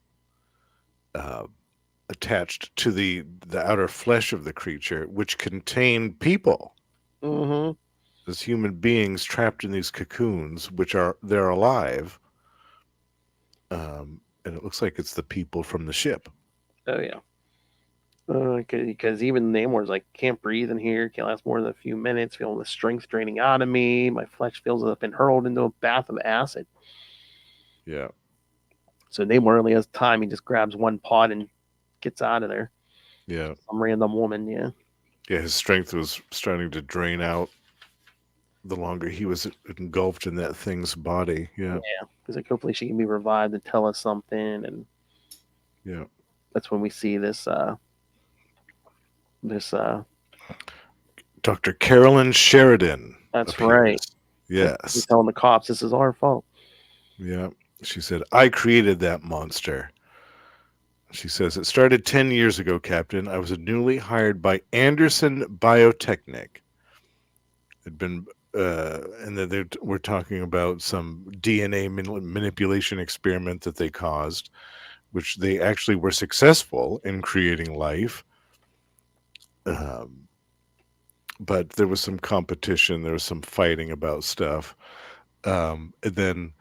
attached to the outer flesh of the creature, which contain people. Mm-hmm. As human beings trapped in these cocoons, they're alive. And it looks like it's the people from the ship. Oh yeah. Because even Namor's like, can't breathe in here, can't last more than a few minutes, feeling the strength draining out of me. My flesh feels as if I've been hurled into a bath of acid. Yeah. So Namor only has time. He just grabs one pod and gets out of there. Yeah. Some random woman, yeah. Yeah, his strength was starting to drain out the longer he was engulfed in that thing's body. Yeah. Yeah. Because like, hopefully she can be revived and tell us something. And yeah. That's when we see this Dr. Carolyn Sheridan. That's appears. right. Yes. She's telling the cops this is our fault. Yeah. She said, I created that monster. She says, it started 10 years ago, Captain. I was newly hired by Anderson Biotechnic. It'd been, and then we're talking about some DNA manipulation experiment that they caused, which they actually were successful in creating life. But there was some competition. There was some fighting about stuff. And then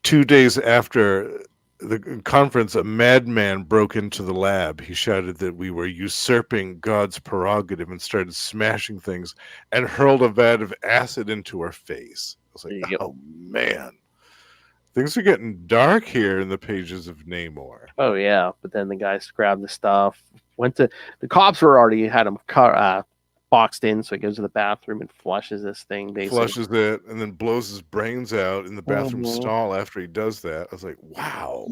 2 days after the conference, a madman broke into the lab. He shouted that we were usurping God's prerogative and started smashing things and hurled a vat of acid into our face. I was like, oh man, things are getting dark here in the pages of Namor. Oh yeah, but then the guys grabbed the stuff. The cops were already had him boxed in, so he goes to the bathroom and flushes this thing. Basically, flushes it and then blows his brains out in the bathroom stall after he does that. I was like, wow.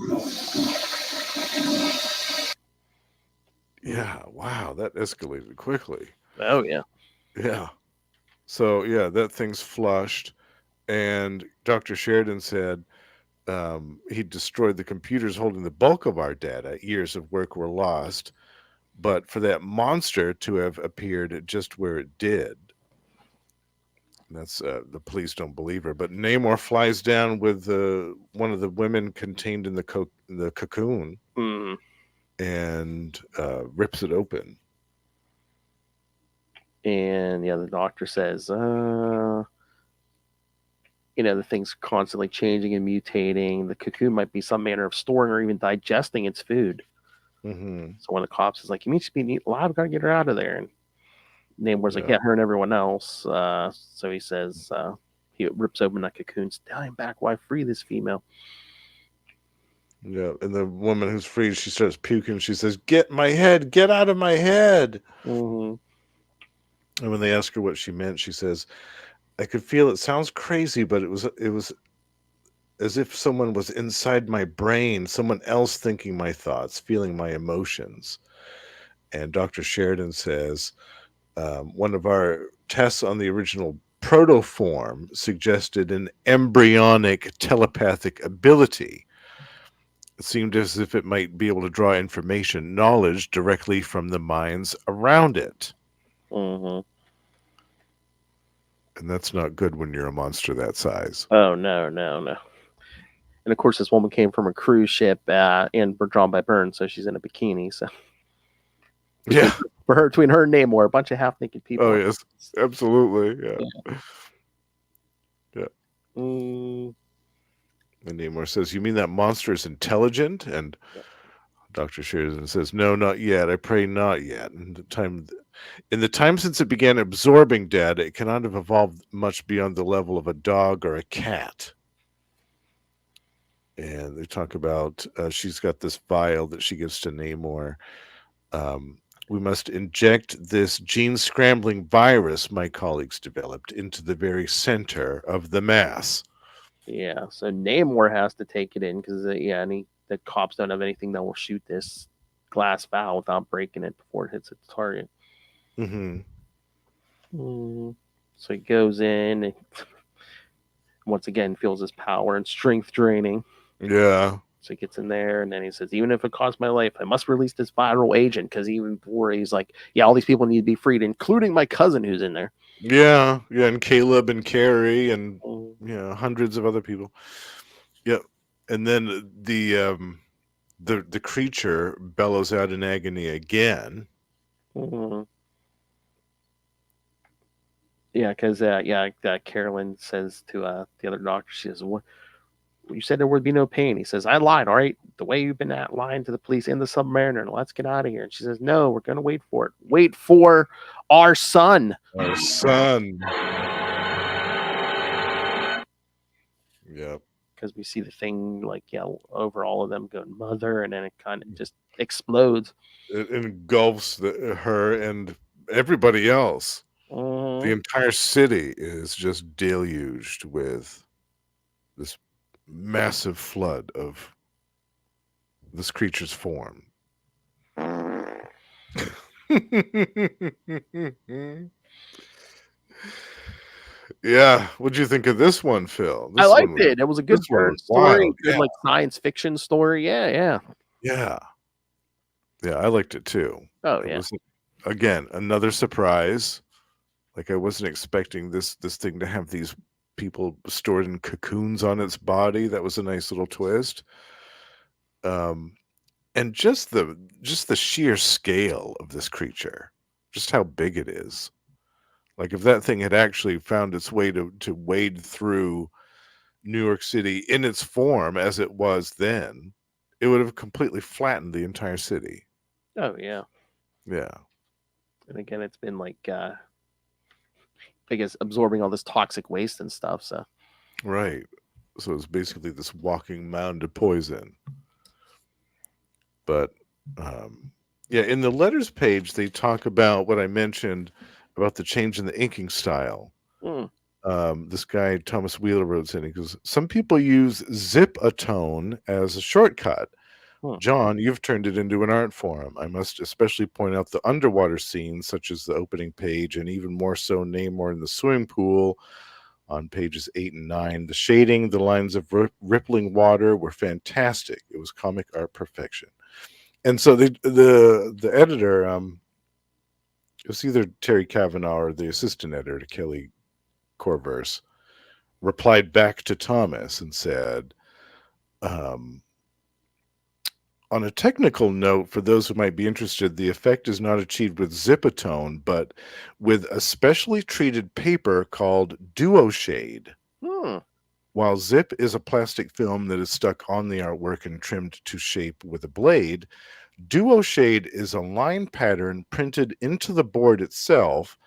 Yeah, wow, that escalated quickly. Oh yeah. Yeah. So yeah, that thing's flushed, and Dr. Sheridan said he destroyed the computers holding the bulk of our data. Years of work were lost, but for that monster to have appeared just where it did, that's the police don't believe her. But Namor flies down with one of the women contained in the cocoon Mm. and rips it open. And the doctor says, the thing's constantly changing and mutating. The cocoon might be some manner of storing or even digesting its food. Mm-hmm. So when the cops is like, you mean she's being eaten alive? Gotta get her out of there. And Namor's like, Yeah. yeah, her and everyone else. So he says, he rips open that cocoon, stand back, why free this female? Yeah, and the woman who's freed, she starts puking. She says, "Get my head! Get out of my head!" Mm-hmm. And when they ask her what she meant, she says, "I could feel it. Sounds crazy, but it was as if someone was inside my brain, someone else thinking my thoughts, feeling my emotions." And Dr. Sheridan says, one of our tests on the original protoform suggested an embryonic telepathic ability. It seemed as if it might be able to draw information, knowledge directly from the minds around it. Mm-hmm. And that's not good when you're a monster that size. Oh, no. And of course, this woman came from a cruise ship and were drawn by Byrne, so she's in a bikini. So Yeah. between her and Namor, a bunch of half naked people. Oh, yes. Absolutely. Yeah. Yeah. Mm. And Namor says, "You mean that monster is intelligent?" And Dr. Sheridan says, "No, not yet. I pray not yet. In the time since it began absorbing data, it cannot have evolved much beyond the level of a dog or a cat." And they talk about she's got this vial that she gives to Namor. We must inject this gene scrambling virus my colleagues developed into the very center of the mass. Yeah, so Namor has to take it in because the cops don't have anything that will shoot this glass vial without breaking it before it hits its target. Mm-hmm. So he goes in and once again feels his power and strength draining. Yeah. So he gets in there and then he says, even if it costs my life, I must release this viral agent because even before he's like, yeah, all these people need to be freed, including my cousin who's in there. Yeah. Yeah. And Caleb and Carrie and Mm. hundreds of other people. Yep. And then the creature bellows out in agony again. Mm. Yeah, because Carolyn says to the other doctor, she says, "What? You said there would be no pain." He says, "I lied. All right, the way you've been lying to the police in the Submariner. Let's get out of here." And she says, "No, we're gonna wait for it. Wait for our son." Our son. Yep. Because we see the thing over all of them going mother, and then it kind of just explodes. It engulfs her and everybody else. The entire city is just deluged with this massive flood of this creature's form. Yeah, what'd you think of this one, Phil? I This liked one it. It was a good this one Byrne was story, wild. good Yeah, science fiction story. Yeah. yeah, yeah. I liked it too. Oh It yeah. was again another surprise. Like I wasn't expecting this thing to have these people stored in cocoons on its body. That was a nice little twist. And just the sheer scale of this creature, just how big it is. Like if that thing had actually found its way to wade through New York City in its form as it was then, it would have completely flattened the entire city. Oh yeah. Yeah. And again, it's been I guess absorbing all this toxic waste and stuff. So Right. So it's basically this walking mound of poison. But yeah, in the letters page, they talk about what I mentioned about the change in the inking style. This guy, Thomas Wheeler, wrote in, he goes, "Some people use zip-a-tone as a shortcut. John, you've turned it into an art form. I must especially point out the underwater scenes, such as the opening page, and even more so Namor in the swimming pool on pages 8 and 9. The shading, the lines of rippling water were fantastic. It was comic art perfection. And so the editor, it was either Terry Kavanaugh or the assistant editor to Kelly Corverse, replied back to Thomas and said, um, on a technical note, for those who might be interested, the effect is not achieved with Zipatone, but with a specially treated paper called Duoshade. Hmm. While Zip is a plastic film that is stuck on the artwork and trimmed to shape with a blade, Duoshade is a line pattern printed into the board itself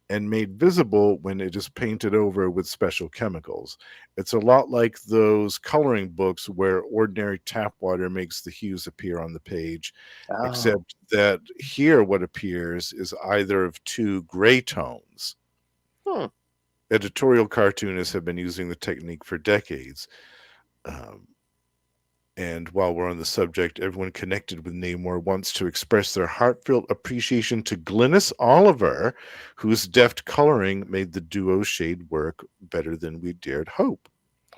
and made visible when it is painted over with special chemicals. It's a lot like those coloring books where ordinary tap water makes the hues appear on the page, Oh. except that here what appears is either of two gray tones. Hmm. Editorial cartoonists have been using the technique for decades. And while we're on the subject, everyone connected with Namor wants to express their heartfelt appreciation to Glynis Oliver, whose deft coloring made the duo shade work better than we dared hope.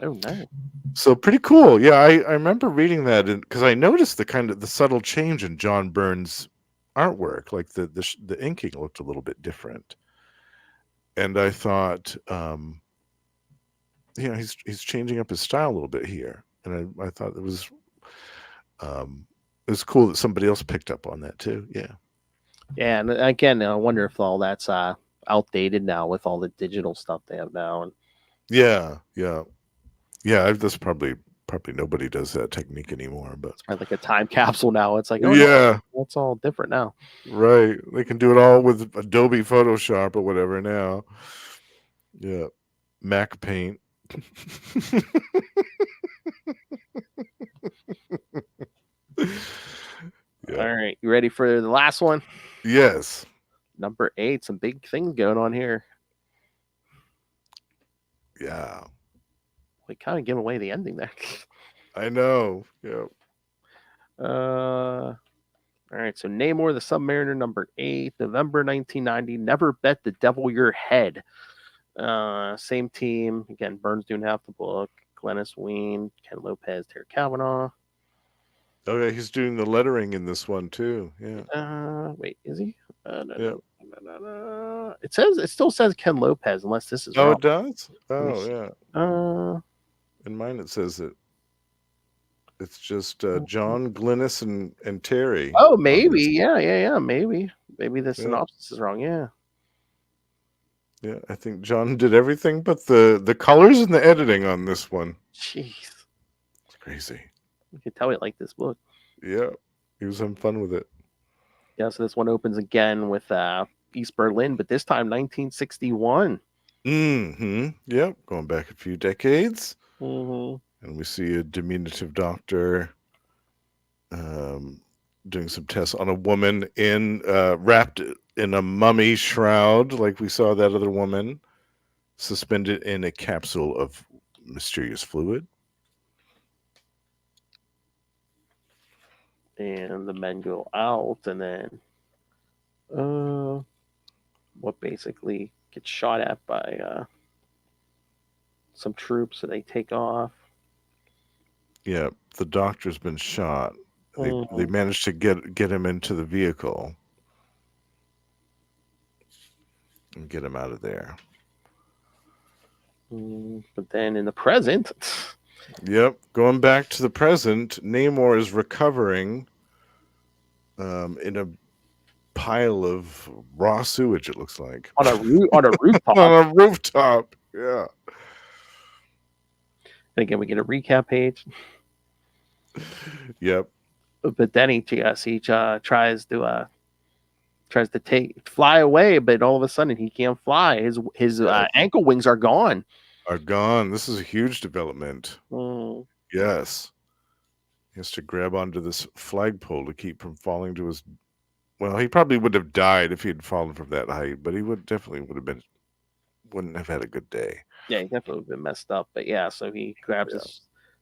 Oh, nice. So pretty cool. Yeah, I remember reading that because I noticed the subtle change in John Byrne's artwork. Like the inking looked a little bit different. And I thought, he's changing up his style a little bit here. And I thought it was cool that somebody else picked up on that too. Yeah. Yeah, and again, I wonder if all that's outdated now with all the digital stuff they have now. And Yeah. That's probably nobody does that technique anymore. But it's like a time capsule now. It's like, oh yeah, no, it's all different now. right. They can do it all with Adobe Photoshop or whatever now. Yeah, Mac Paint. Yeah. All right, you ready for the last one? Yes. Number 8. Some big things going on here. Yeah. We kind of give away the ending there. I know. Yeah. All right, so Namor the Submariner, number 8, November 1990. Never bet the devil your head. Same team. Again, Burns doing half the book. Glennis Ween, Ken Lopez, Terry Kavanaugh. Oh yeah, he's doing the lettering in this one too. Yeah. Wait, is he? Yeah. It still says Ken Lopez, unless this is Oh, wrong. it does? Oh, yeah. In mine it says it. It's just John, Glynis, and Terry. Oh, maybe. Yeah. Maybe the synopsis is wrong. Yeah. Yeah, I think John did everything but the colors and the editing on this one. Jeez. It's crazy. You can tell he liked this book. Yeah. He was having fun with it. Yeah, so this one opens again with East Berlin, but this time 1961. Mm-hmm. Yep. Going back a few decades. Mm-hmm. And we see a diminutive doctor doing some tests on a woman wrapped in a mummy shroud, like we saw that other woman, suspended in a capsule of mysterious fluid. And the men go out, and then what basically gets shot at by some troops, so they take off. Yeah, the doctor's been shot. They managed to get him into the vehicle and get him out of there. But then in the present, yep, going back to the present, Namor is recovering in a pile of raw sewage. It looks like on a rooftop. On a rooftop. Yeah. And again, we get a recap page. Yep. But then he tries to fly away, but all of a sudden he can't fly. His ankle wings are gone. Are gone. This is a huge development. Mm. Yes. He has to grab onto this flagpole to keep from falling to his. Well, he probably would have died if he had fallen from that height, but he wouldn't have had a good day. Yeah, he definitely would have been messed up. But yeah, so he grabs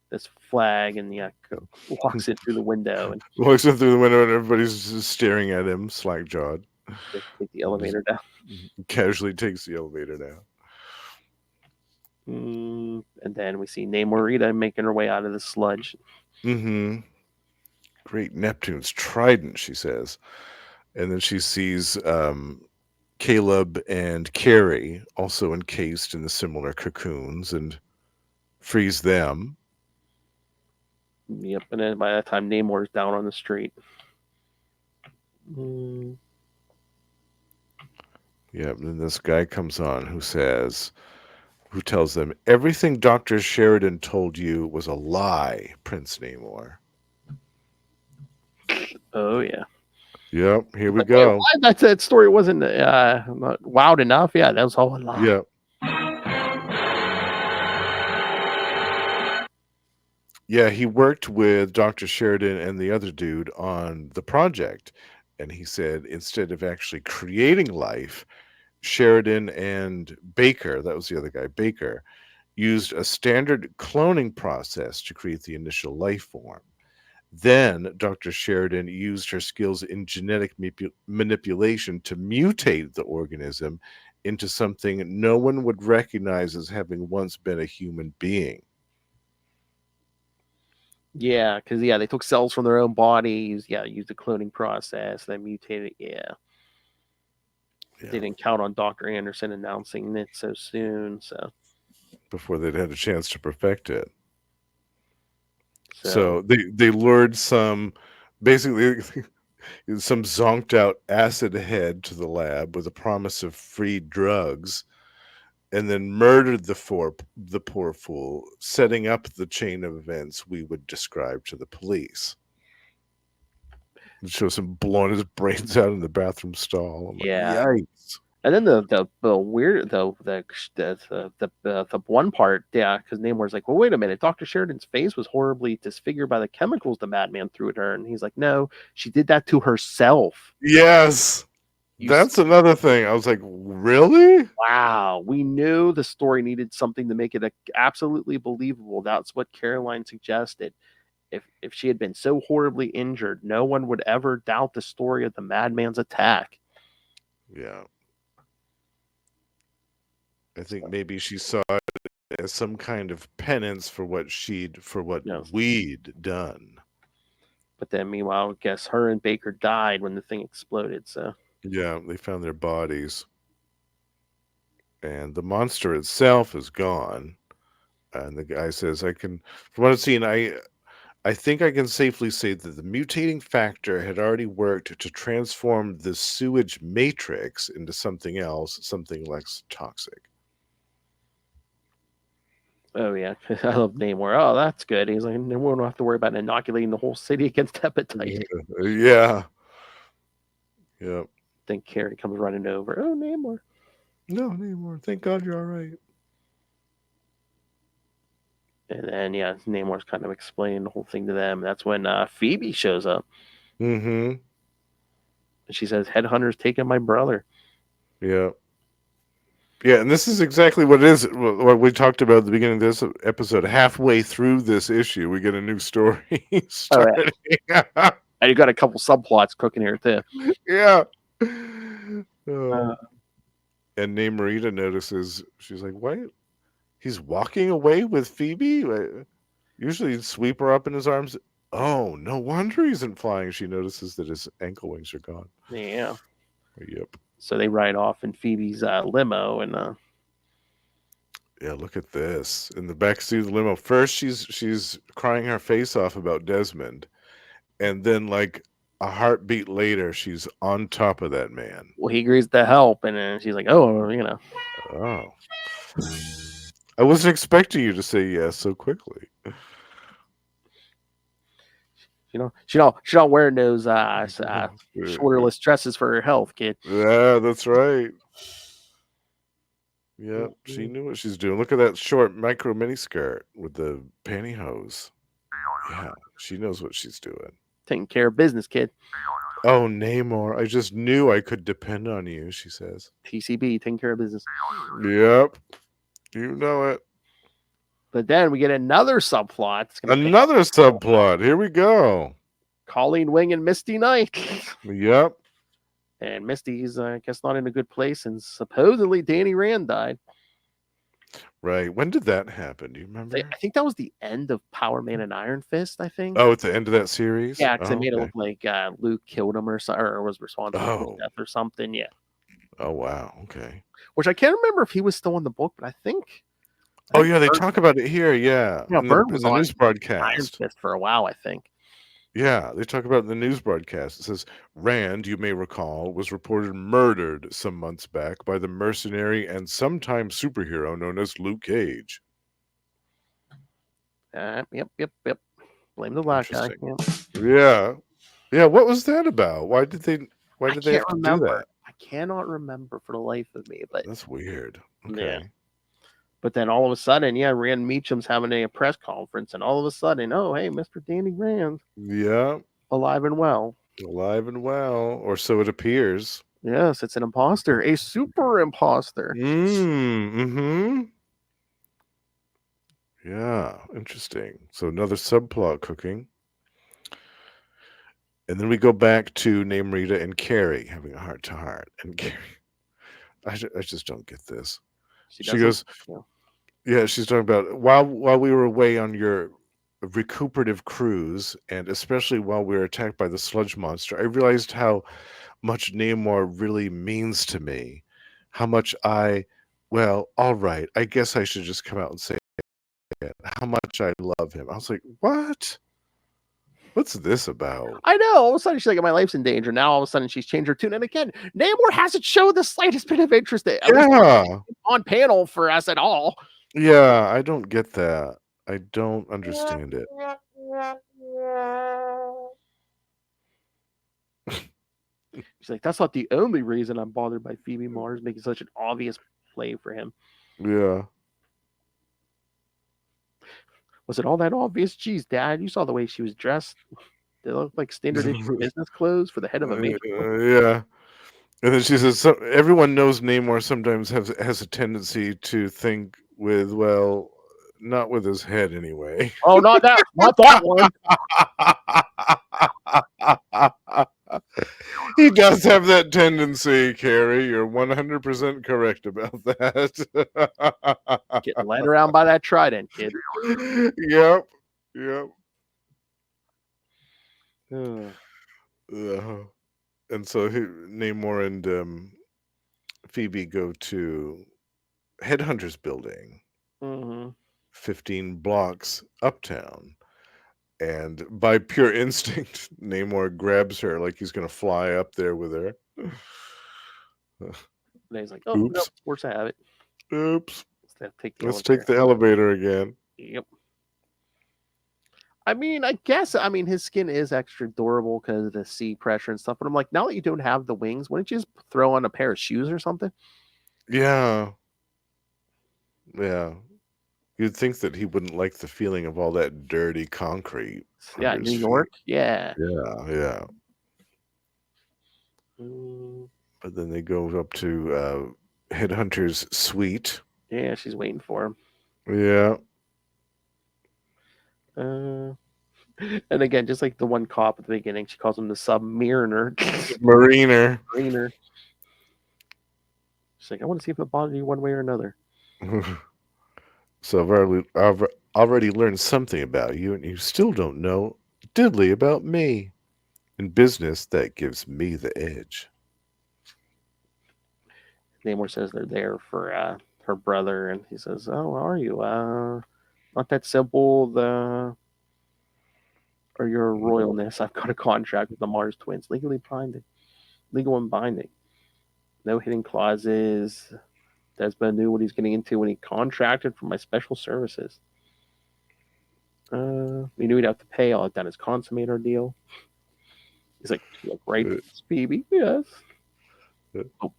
this flag and walks in through the window and walks in through the window, and everybody's just staring at him, slack jawed. Take the elevator down. Casually takes the elevator down. And then we see Namorita making her way out of the sludge. Mm-hmm. Great Neptune's trident, she says. And then she sees Caleb and Carrie also encased in the similar cocoons and frees them. Yep. And then by that time, Namor's down on the street. Yep. And then this guy comes on who tells them everything Dr. Sheridan told you was a lie, Prince Namor. Oh yeah. Yep. Here we Like, go. that story wasn't wowed enough. Yeah, that was all a lie. Yep. Yeah, he worked with Dr. Sheridan and the other dude on the project. And he said instead of actually creating life, Sheridan and Baker, that was the other guy, Baker, used a standard cloning process to create the initial life form. Then Dr. Sheridan used her skills in genetic manipulation to mutate the organism into something no one would recognize as having once been a human being. Yeah, because they took cells from their own bodies. Yeah, used the cloning process, then mutated. Yeah. They didn't count on Dr. Anderson announcing it so soon. So before they'd had a chance to perfect it. So they lured some, basically some zonked out acid head to the lab with a promise of free drugs, and then murdered the poor fool, setting up the chain of events we would describe to the police. It shows him blowing his brains out in the bathroom stall. I'm yeah. like, yikes. And then the weird though the one part, yeah, because Namor's like, well, wait a minute, Dr. Sheridan's face was horribly disfigured by the chemicals the madman threw at her, and he's like, no, she did that to herself. Yes, that's another thing. I was like, really? Wow, we knew the story needed something to make it absolutely believable. That's what Caroline suggested. If she had been so horribly injured, no one would ever doubt the story of the madman's attack. Yeah. I think maybe she saw it as some kind of penance for what we'd done. But then, meanwhile, I guess her and Baker died when the thing exploded. So yeah, they found their bodies, and the monster itself is gone. And the guy says, from what I've seen, I think I can safely say that the mutating factor had already worked to transform the sewage matrix into something else, something less toxic. Oh yeah, I love Namor. Oh, that's good. He's like, we won't have to worry about inoculating the whole city against hepatitis. Yeah. Yep. Then Carrie comes running over. Oh, Namor. No, Namor. Thank God you're all right. And then Namor's kind of explaining the whole thing to them. That's when Phoebe shows up. Mm-hmm. And she says, "Headhunter's taking my brother." Yeah. Yeah, and this is exactly what it is. What we talked about at the beginning of this episode. Halfway through this issue, we get a new story starting. Oh, yeah. And you got a couple subplots cooking here too. Yeah. And Namorita notices. She's like, "What? He's walking away with Phoebe? Usually he'd sweep her up in his arms. Oh, no wonder he isn't flying." She notices that his ankle wings are gone. Yeah. Yep. So they ride off in Phoebe's limo, and yeah, look at this in the backseat of the limo. First, she's crying her face off about Desmond, and then like a heartbeat later, she's on top of that man. Well, he agrees to help, and then she's like, "Oh, Oh, I wasn't expecting you to say yes so quickly." She don't wear those shoulderless dresses for her health, kid. Yeah, that's right. Yeah, she knew what she's doing. Look at that short micro mini skirt with the pantyhose. Yeah, she knows what she's doing. Taking care of business, kid. Oh, Namor, I just knew I could depend on you, she says. TCB, taking care of business. Yep, you know it. But then we get another subplot. Another subplot. Here we go. Colleen Wing and Misty Knight. Yep. And Misty's, I guess, not in a good place, and supposedly Danny Rand died. Right. When did that happen? Do you remember? I think that was the end of Power Man and Iron Fist, I think. Oh, at the end of that series? Yeah, because they Oh, made it okay. look like Luke killed him or was responsible for his Oh. death or something. Yeah. Oh, wow. Okay. Which I can't remember if he was still in the book, but I think Oh, yeah, they Byrne, talk about it here, yeah, yeah, in the Byrne in was the on news Iron broadcast. Fist for a while, I think. Yeah, they talk about it in the news broadcast. It says, Rand, you may recall, was reported murdered some months back by the mercenary and sometime superhero known as Luke Cage. Yep. Blame the black guy. Interesting. Yep. Yeah. Yeah, what was that about? Why did they I can't have to do remember. that? I cannot remember for the life of me, but That's weird. yeah. Okay. But then all of a sudden, yeah, Rand Meacham's having a press conference, and all of a sudden, oh, hey, Mr. Danny Rand, Yeah, alive and well. alive and well, or so it appears. Yes, it's an imposter, a super imposter. Mm-hmm. Yeah, interesting. So another subplot cooking. And then we go back to Namrita and Carrie having a heart-to-heart. And Carrie, I just don't get this. She doesn't. goes, yeah, she's talking about while we were away on your recuperative cruise, and especially while we were attacked by the sludge monster, I realized how much Namor really means to me. How much well, all right, I guess I should just come out and say it. How much I love him. I was like, what? What's this about? I know. All of a sudden, she's like, my life's in danger. Now, all of a sudden, she's changed her tune. And again, Namor hasn't showed the slightest bit of interest, at least Yeah. on panel for us at all. Yeah, I don't get that. I don't understand it. She's like, that's not the only reason I'm bothered by Phoebe Mars making such an obvious play for him. Yeah. Was it all that obvious? Geez, Dad, you saw the way she was dressed. They look like standard issue business clothes for the head of a major. Yeah. And then she says, everyone knows Namor sometimes has a tendency to think with, well, not with his head anyway. Oh, not that one. He does have that tendency, Carrie. You're 100% correct about that. Getting led around by that trident, kid. Yep. And so Namor and Phoebe go to Headhunter's building, 15 blocks uptown. And by pure instinct, Namor grabs her like he's going to fly up there with her. And he's like, oh, Oops. no, where's the habit? Oops. Let's take the elevator again. Yep. I mean, I guess, his skin is extra durable because of the sea pressure and stuff. But I'm like, now that you don't have the wings, why don't you just throw on a pair of shoes or something? Yeah. Yeah. You'd think that he wouldn't like the feeling of all that dirty concrete. Yeah, New York. Yeah. Yeah. But then they go up to Headhunter's suite. Yeah, she's waiting for him. Yeah. And again, just like the one cop at the beginning, she calls him the submariner. Mariner. She's like, I want to see if it bothers you one way or another. So I've already learned something about you, and you still don't know diddly about me. In business, that gives me the edge. Namor says they're there for her brother, and he says, oh, how are you? Not that simple. Or your royalness, I've got a contract with the Mars twins, legal and binding. No hidden clauses. Desmond knew what he's getting into when he contracted for my special services. We knew he'd have to pay. All I've done is consummate our deal. He's like, right, Phoebe? Yes.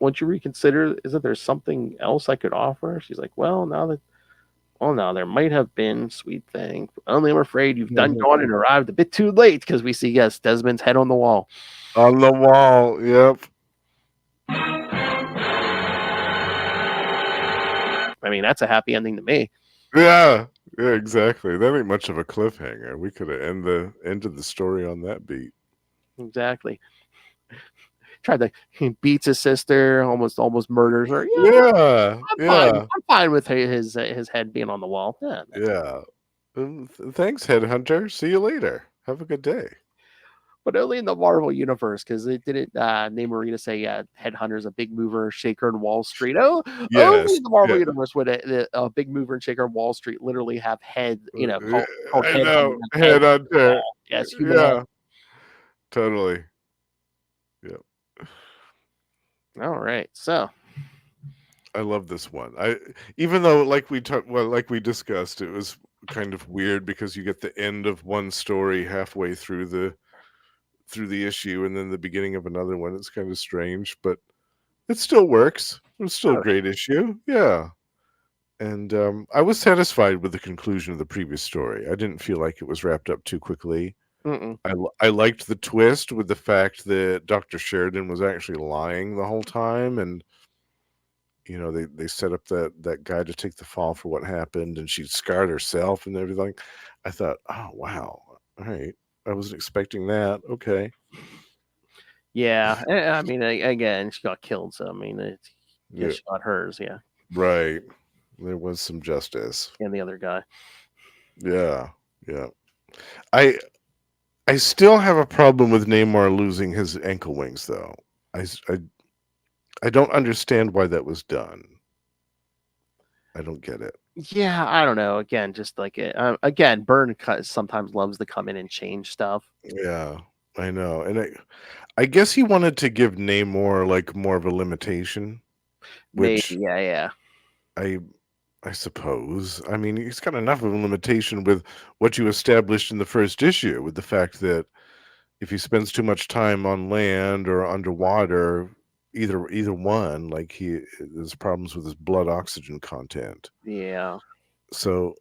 Won't you reconsider? Isn't there something else I could offer? She's like, well, now there might have been, sweet thing. Only I'm afraid you've done gone and arrived a bit too late because we see, yes, Desmond's head on the wall. On the wall, yep. I mean, that's a happy ending to me. Yeah, exactly. That ain't much of a cliffhanger. We could have ended the story on that beat. Exactly. he beats his sister, almost murders her. Yeah, I'm fine. yeah, I'm fine with his head being on the wall. Yeah, that's fine. yeah. Thanks, Headhunter. See you later. Have a good day. But only in the Marvel universe, because they didn't name Marina say, Headhunter's a big mover, shaker in Wall Street. Oh, only Yes, in the Marvel yeah. universe would a big mover and shaker in Wall Street literally have head, Yeah, called I Headhunter. know. Headhunter. Yes, human head. Yeah, totally. Yeah. All right, so I love this one. Even though like we discussed, it was kind of weird because you get the end of one story halfway through the issue and then the beginning of another one. It's kind of strange, but it still works. It was still a oh, great issue. Yeah. And I was satisfied with the conclusion of the previous story. I didn't feel like it was wrapped up too quickly. mm-mm. I liked the twist with the fact that Dr. Sheridan was actually lying the whole time, and they set up that guy to take the fall for what happened, and she scarred herself and everything. I thought, oh wow, all right, I wasn't expecting that. Okay, Yeah, I mean, again, she got killed, so I mean, yeah, yes, she got hers, yeah, right. There was some justice. and the other guy. Yeah, yeah. I I still have a problem with Namor losing his ankle wings, though. I s- I don't understand why that was done. I don't get it. Yeah, I don't know. Again, just like again, Byrne sometimes loves to come in and change stuff. Yeah, I know, and I guess he wanted to give Namor like more of a limitation, Maybe, which yeah. I I suppose. I mean, he's got enough of a limitation with what you established in the first issue, with the fact that if he spends too much time on land or underwater, either one, like there's problems with his blood oxygen content. Yeah. So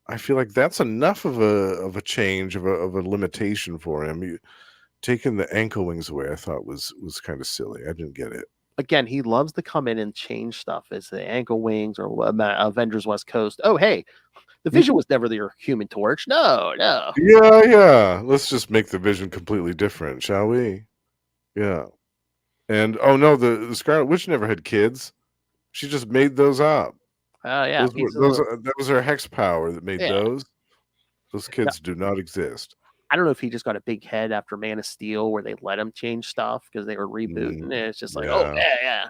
I feel like that's enough of a change of a limitation for him. Taking the ankle wings away, I thought was kind of silly. I didn't get it. Again, he loves to come in and change stuff. It's the ankle wings or Avengers West Coast. Oh, hey, the Vision was never the Human Torch. No, no. Yeah, yeah. Let's just make the Vision completely different, shall we? Yeah. And oh no, the Scarlet Witch never had kids. She just made those up. Oh, yeah. Those were those. That was her hex power that made Yeah. those. Those No, kids do not exist. I don't know if he just got a big head after Man of Steel where they let him change stuff because they were rebooting. And it's just like, oh, Yeah. yeah.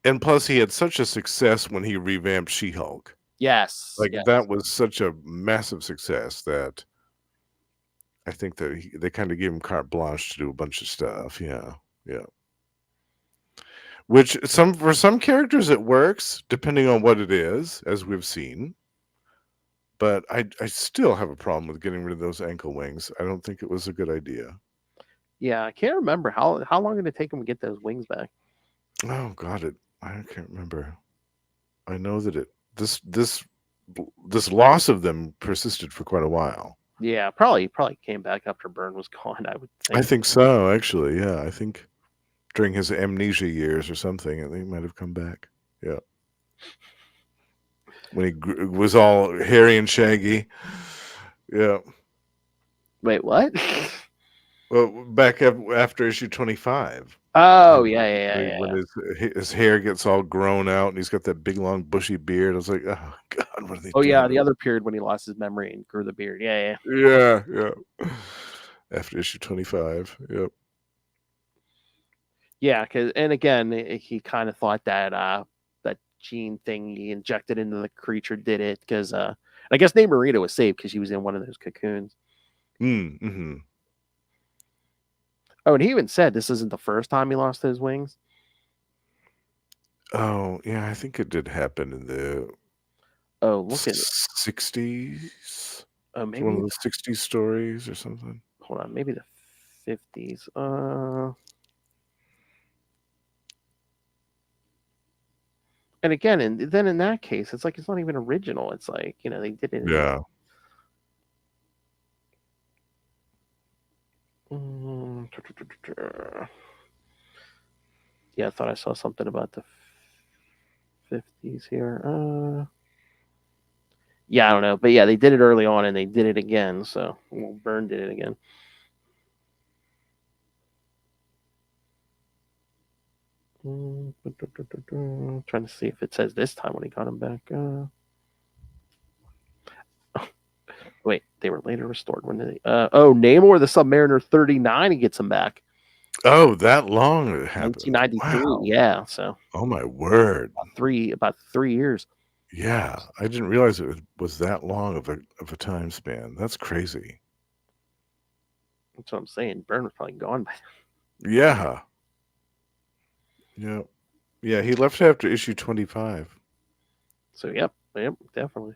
And plus, he had such a success when he revamped She-Hulk. Yes. Like Yes. that was such a massive success that I think that they kind of gave him carte blanche to do a bunch of stuff. Yeah, yeah. Which for some characters it works depending on what it is, as we've seen. But I still have a problem with getting rid of those ankle wings. I don't think it was a good idea. Yeah. I can't remember how long did it take him to get those wings back? Oh God, I can't remember. I know that this loss of them persisted for quite a while. Yeah, probably came back after Byrne was gone, I would I think. think so, actually. Yeah, I think during his amnesia years or something, I think he might have come back. Yeah, when he was all hairy and shaggy. Yeah. Wait, what? Well, back up after issue 25. Oh, When yeah. his hair gets all grown out and he's got that big long bushy beard. I was like, oh God, what are they Oh, doing yeah, to the him? other period when he lost his memory and grew the beard. Yeah. Yeah, yeah. After issue 25. Yep. Yeah, and again, he kind of thought that that gene thing he injected into the creature did it because I guess Namorita was saved because she was in one of those cocoons. Mm-hmm. Oh, and he even said this isn't the first time he lost his wings. Oh, yeah, I think it did happen in the Oh, look at it. 60s. Oh, It's one maybe of the 60s stories or something. hold on, maybe the 50s. And again, and then in that case, it's like it's not even original. It's like they did it. Yeah. Yeah, I thought I saw something about the 50s here. Yeah, I don't know, but yeah, they did it early on, and they did it again. So Byrne did it again. Trying to see if it says this time when he got him back. Wait, they were later restored. When did they? Namor the Submariner 39. He gets him back. Oh, that long it happened. 1993. Wow. Yeah, so Oh my word. about 3 years. Yeah, I didn't realize it was that long of a time span. That's crazy. That's what I'm saying. Byrne was probably gone by then. Yeah. Yeah. Yeah, he left after issue 25. So yep, definitely.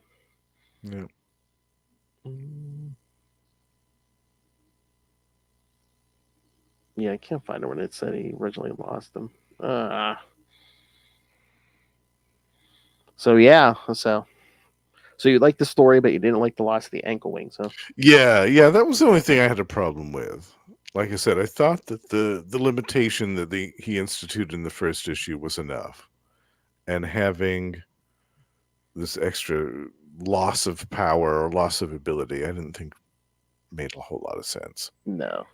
Yeah. Yeah, I can't find it when it said he originally lost him. So yeah, so you liked the story, but you didn't like the loss of the ankle wings, huh? Yeah, that was the only thing I had a problem with. Like I said, I thought that the limitation that he instituted in the first issue was enough. And having this extra loss of power or loss of ability, I didn't think made a whole lot of sense. No.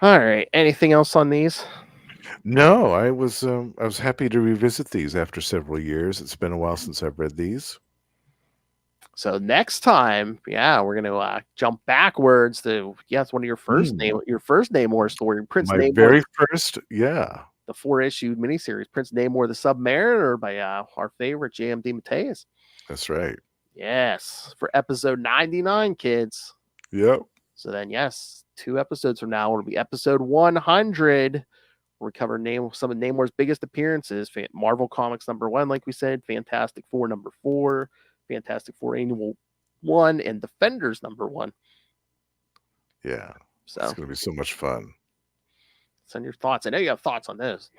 All right. Anything else on these? No, I was happy to revisit these after several years. It's been a while since I've read these. So next time, we're gonna jump backwards to it's one of your first Namor story, Prince My Namor, very first, yeah. the 4-issue miniseries, Prince Namor the Submariner by our favorite J.M. DeMatteis. That's right. Yes, for episode 99, kids. Yep. So then, 2 episodes from now, it'll be episode 100. We'll cover some of Namor's biggest appearances. Marvel Comics #1, like we said, Fantastic Four #4, Fantastic Four Annual 1, and Defenders #1. Yeah. So it's going to be so much fun. Send your thoughts. I know you have thoughts on this.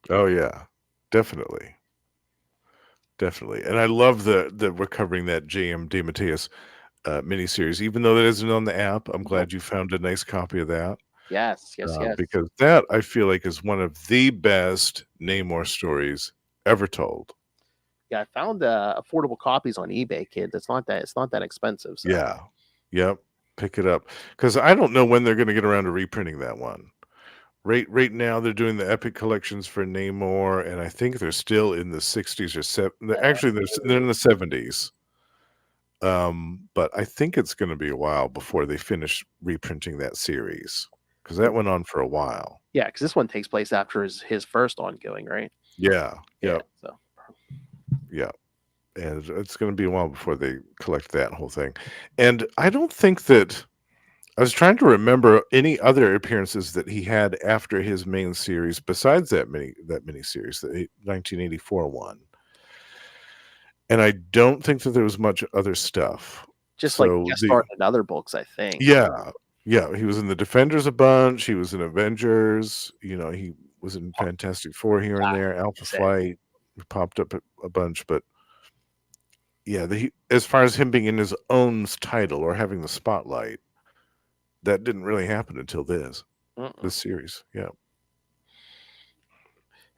Oh, yeah. Definitely. Definitely. And I love that we're covering that J.M. DeMatteis miniseries. Even though that isn't on the app, I'm glad you found a nice copy of that. Yes. Because that, I feel like, is one of the best Namor stories ever told. Yeah, I found affordable copies on eBay, kids. It's not that expensive. So. Yeah. Yep. Pick it up. Because I don't know when they're going to get around to reprinting that one. Right now, they're doing the Epic collections for Namor, and I think they're still in the 60s or 70s. Actually, they're in the 70s. But I think it's going to be a while before they finish reprinting that series, because that went on for a while. Yeah, because this one takes place after his first ongoing, right? Yeah. Yep. So. Yeah. And it's going to be a while before they collect that whole thing. And I don't think that I was trying to remember any other appearances that he had after his main series besides that mini series, the 1984 one. And I don't think that there was much other stuff. Just like guest star in other books, I think. Yeah. Yeah. He was in the Defenders a bunch. He was in Avengers. He was in Fantastic Four here and there. Alpha Flight popped up a bunch. But yeah, as far as him being in his own title or having the spotlight, that didn't really happen until this series. Yeah.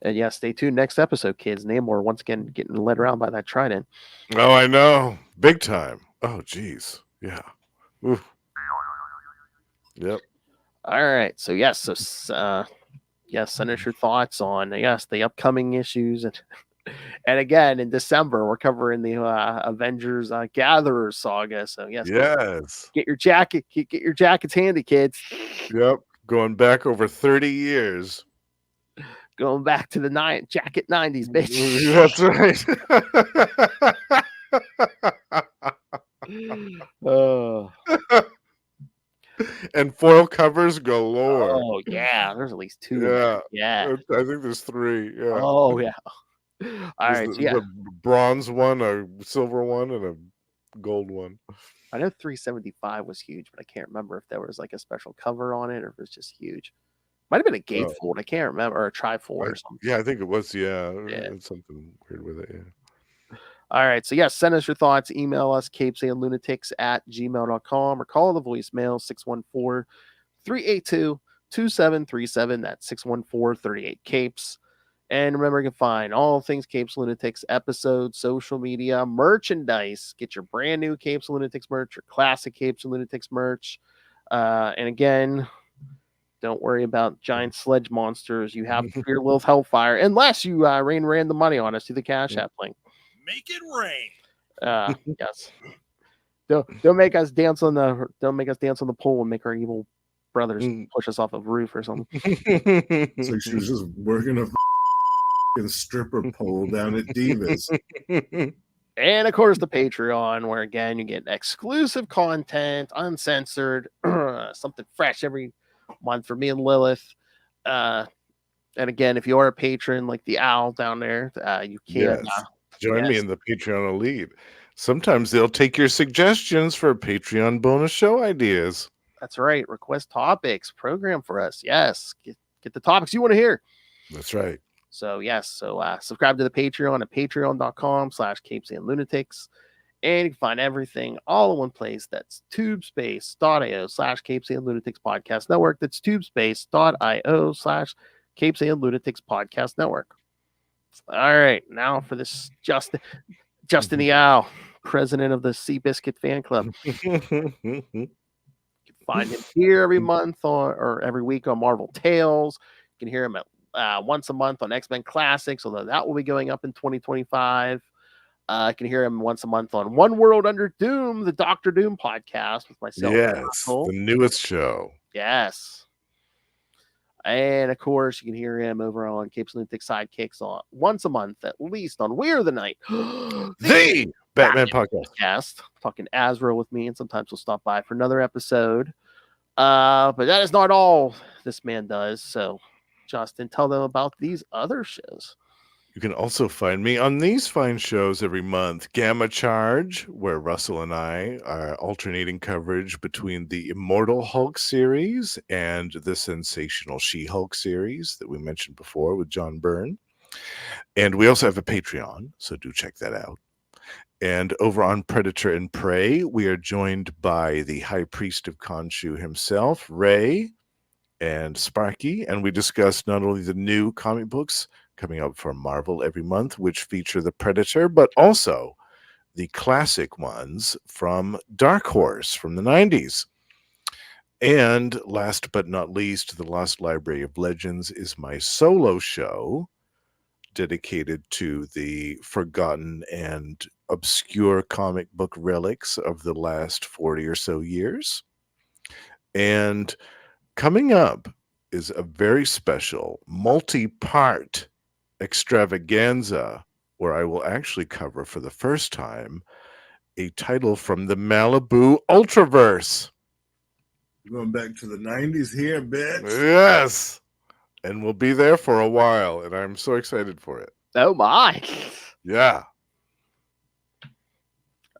And stay tuned. Next episode, kids. Namor once again getting led around by that trident. Oh, I know. Big time. Oh, geez. Yeah. Oof. Yep. All right. So send us your thoughts on the upcoming issues, and again in December we're covering the Avengers Gatherers saga. So yes, get your jackets handy, kids. Yep, going back over 30 years. Going back to the jacket 90s, bitch. That's right. And foil covers galore. Oh yeah, there's at least 2. Yeah. I think there's 3. Yeah. Oh yeah. All right. The bronze one, a silver one, and a gold one. I know 375 was huge, but I can't remember if there was like a special cover on it or if it was just huge. Might have been a gatefold. I can't remember, or a trifold or something. Yeah, I think it was. Yeah. Something weird with it. Yeah. All right. So, send us your thoughts. Email us, CapesandLunatics@gmail.com, or call the voicemail 614-382-2737. That's 614-38-CAPES. And remember, you can find all things Capes Lunatics, episodes, social media, merchandise. Get your brand new Capes Lunatics merch, your classic Capes Lunatics merch. And again, Don't worry about giant sledge monsters. You have your little hellfire, unless you rain random money on us to the Cash App link. Make it rain. Yes. Don't make us dance on the pole and make our evil brothers push us off a roof or something. It's like she was just working a stripper pole down at Divas. And of course, the Patreon, where again you get exclusive content, uncensored, something fresh every month for me and Lilith. And again, if you are a patron like the owl down there, you can join me in the Patreon elite. Sometimes they'll take your suggestions for Patreon bonus show ideas. That's right. Request topics, program for us. Yes, get the topics you want to hear. That's right. So yes, subscribe to the Patreon at patreon.com/CapesandLunatics. And you can find everything all in one place. That's tubespace.io/CapesandLunatics Podcast Network. That's tubespace.io/CapesandLunatics Podcast Network. All right, now for this Justin the Owl, president of the Seabiscuit fan club. You can find him here every month or every week on Marvel Tales. You can hear him at once a month on X-Men Classics, although that will be going up in 2025. I can hear him once a month on One World Under Doom, the Doctor Doom podcast with myself. Yes, the newest show. Yes. And of course, you can hear him over on Capes and Lunatics Sidekicks once a month, at least on We're the Night. The Batman podcast. Talking Azrael with me, and sometimes he'll stop by for another episode. But that is not all this man does. So, Justin, tell them about these other shows. You can also find me on these fine shows every month. Gamma Charge, where Russell and I are alternating coverage between the Immortal Hulk series and the Sensational She-Hulk series that we mentioned before with John Byrne. And we also have a Patreon, so do check that out. And over on Predator and Prey, we are joined by the High Priest of Khonshu himself, Ray, and Sparky, and we discuss not only the new comic books coming up from Marvel every month, which feature the Predator, but also the classic ones from Dark Horse from the 90s. And last but not least, The Lost Library of Legends is my solo show dedicated to the forgotten and obscure comic book relics of the last 40 or so years. And coming up is a very special multi-part extravaganza where I will actually cover for the first time a title from the Malibu Ultraverse. Going back to the 90s here, bitch. Yes. And we'll be there for a while, and I'm so excited for it. Oh my. Yeah.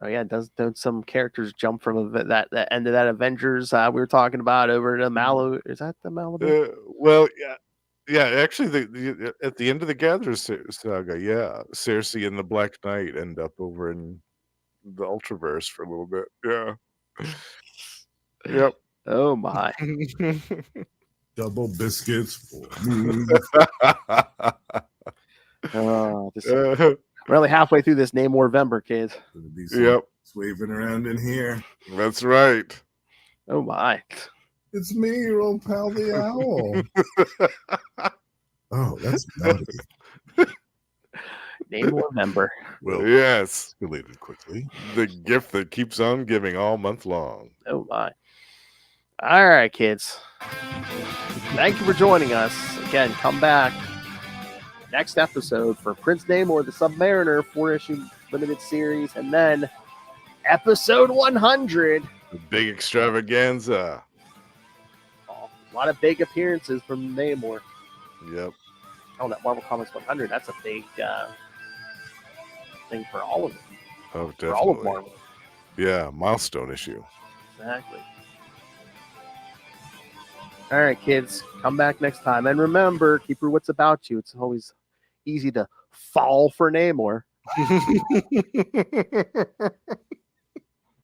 Oh yeah, don't some characters jump from that end of that Avengers we were talking about over to Malibu? Is that the Malibu? Well, yeah. Actually, at the end of the Gatherer saga, Cersei and the Black Knight end up over in the Ultraverse for a little bit. Yeah. Yep. Oh my. Double biscuits for we're only halfway through this Namor Vember, kids. Yep. Waving around in here. That's right. Oh my. It's me, your old pal the owl. Oh, that's naughty. Namor Vember. Well, yes. Related quickly. The gift that keeps on giving all month long. Oh my. All right, kids. Thank you for joining us. Again, come back next episode for Prince Namor, the Submariner 4-issue limited series, and then episode 100. The big extravaganza. Oh, a lot of big appearances from Namor. Yep. Oh, that Marvel Comics 100. That's a big thing for all of them. Oh, definitely. For all of Marvel. Yeah, milestone issue. Exactly. All right, kids, come back next time. And remember, keep your wits about you. It's always easy to fall for Namor.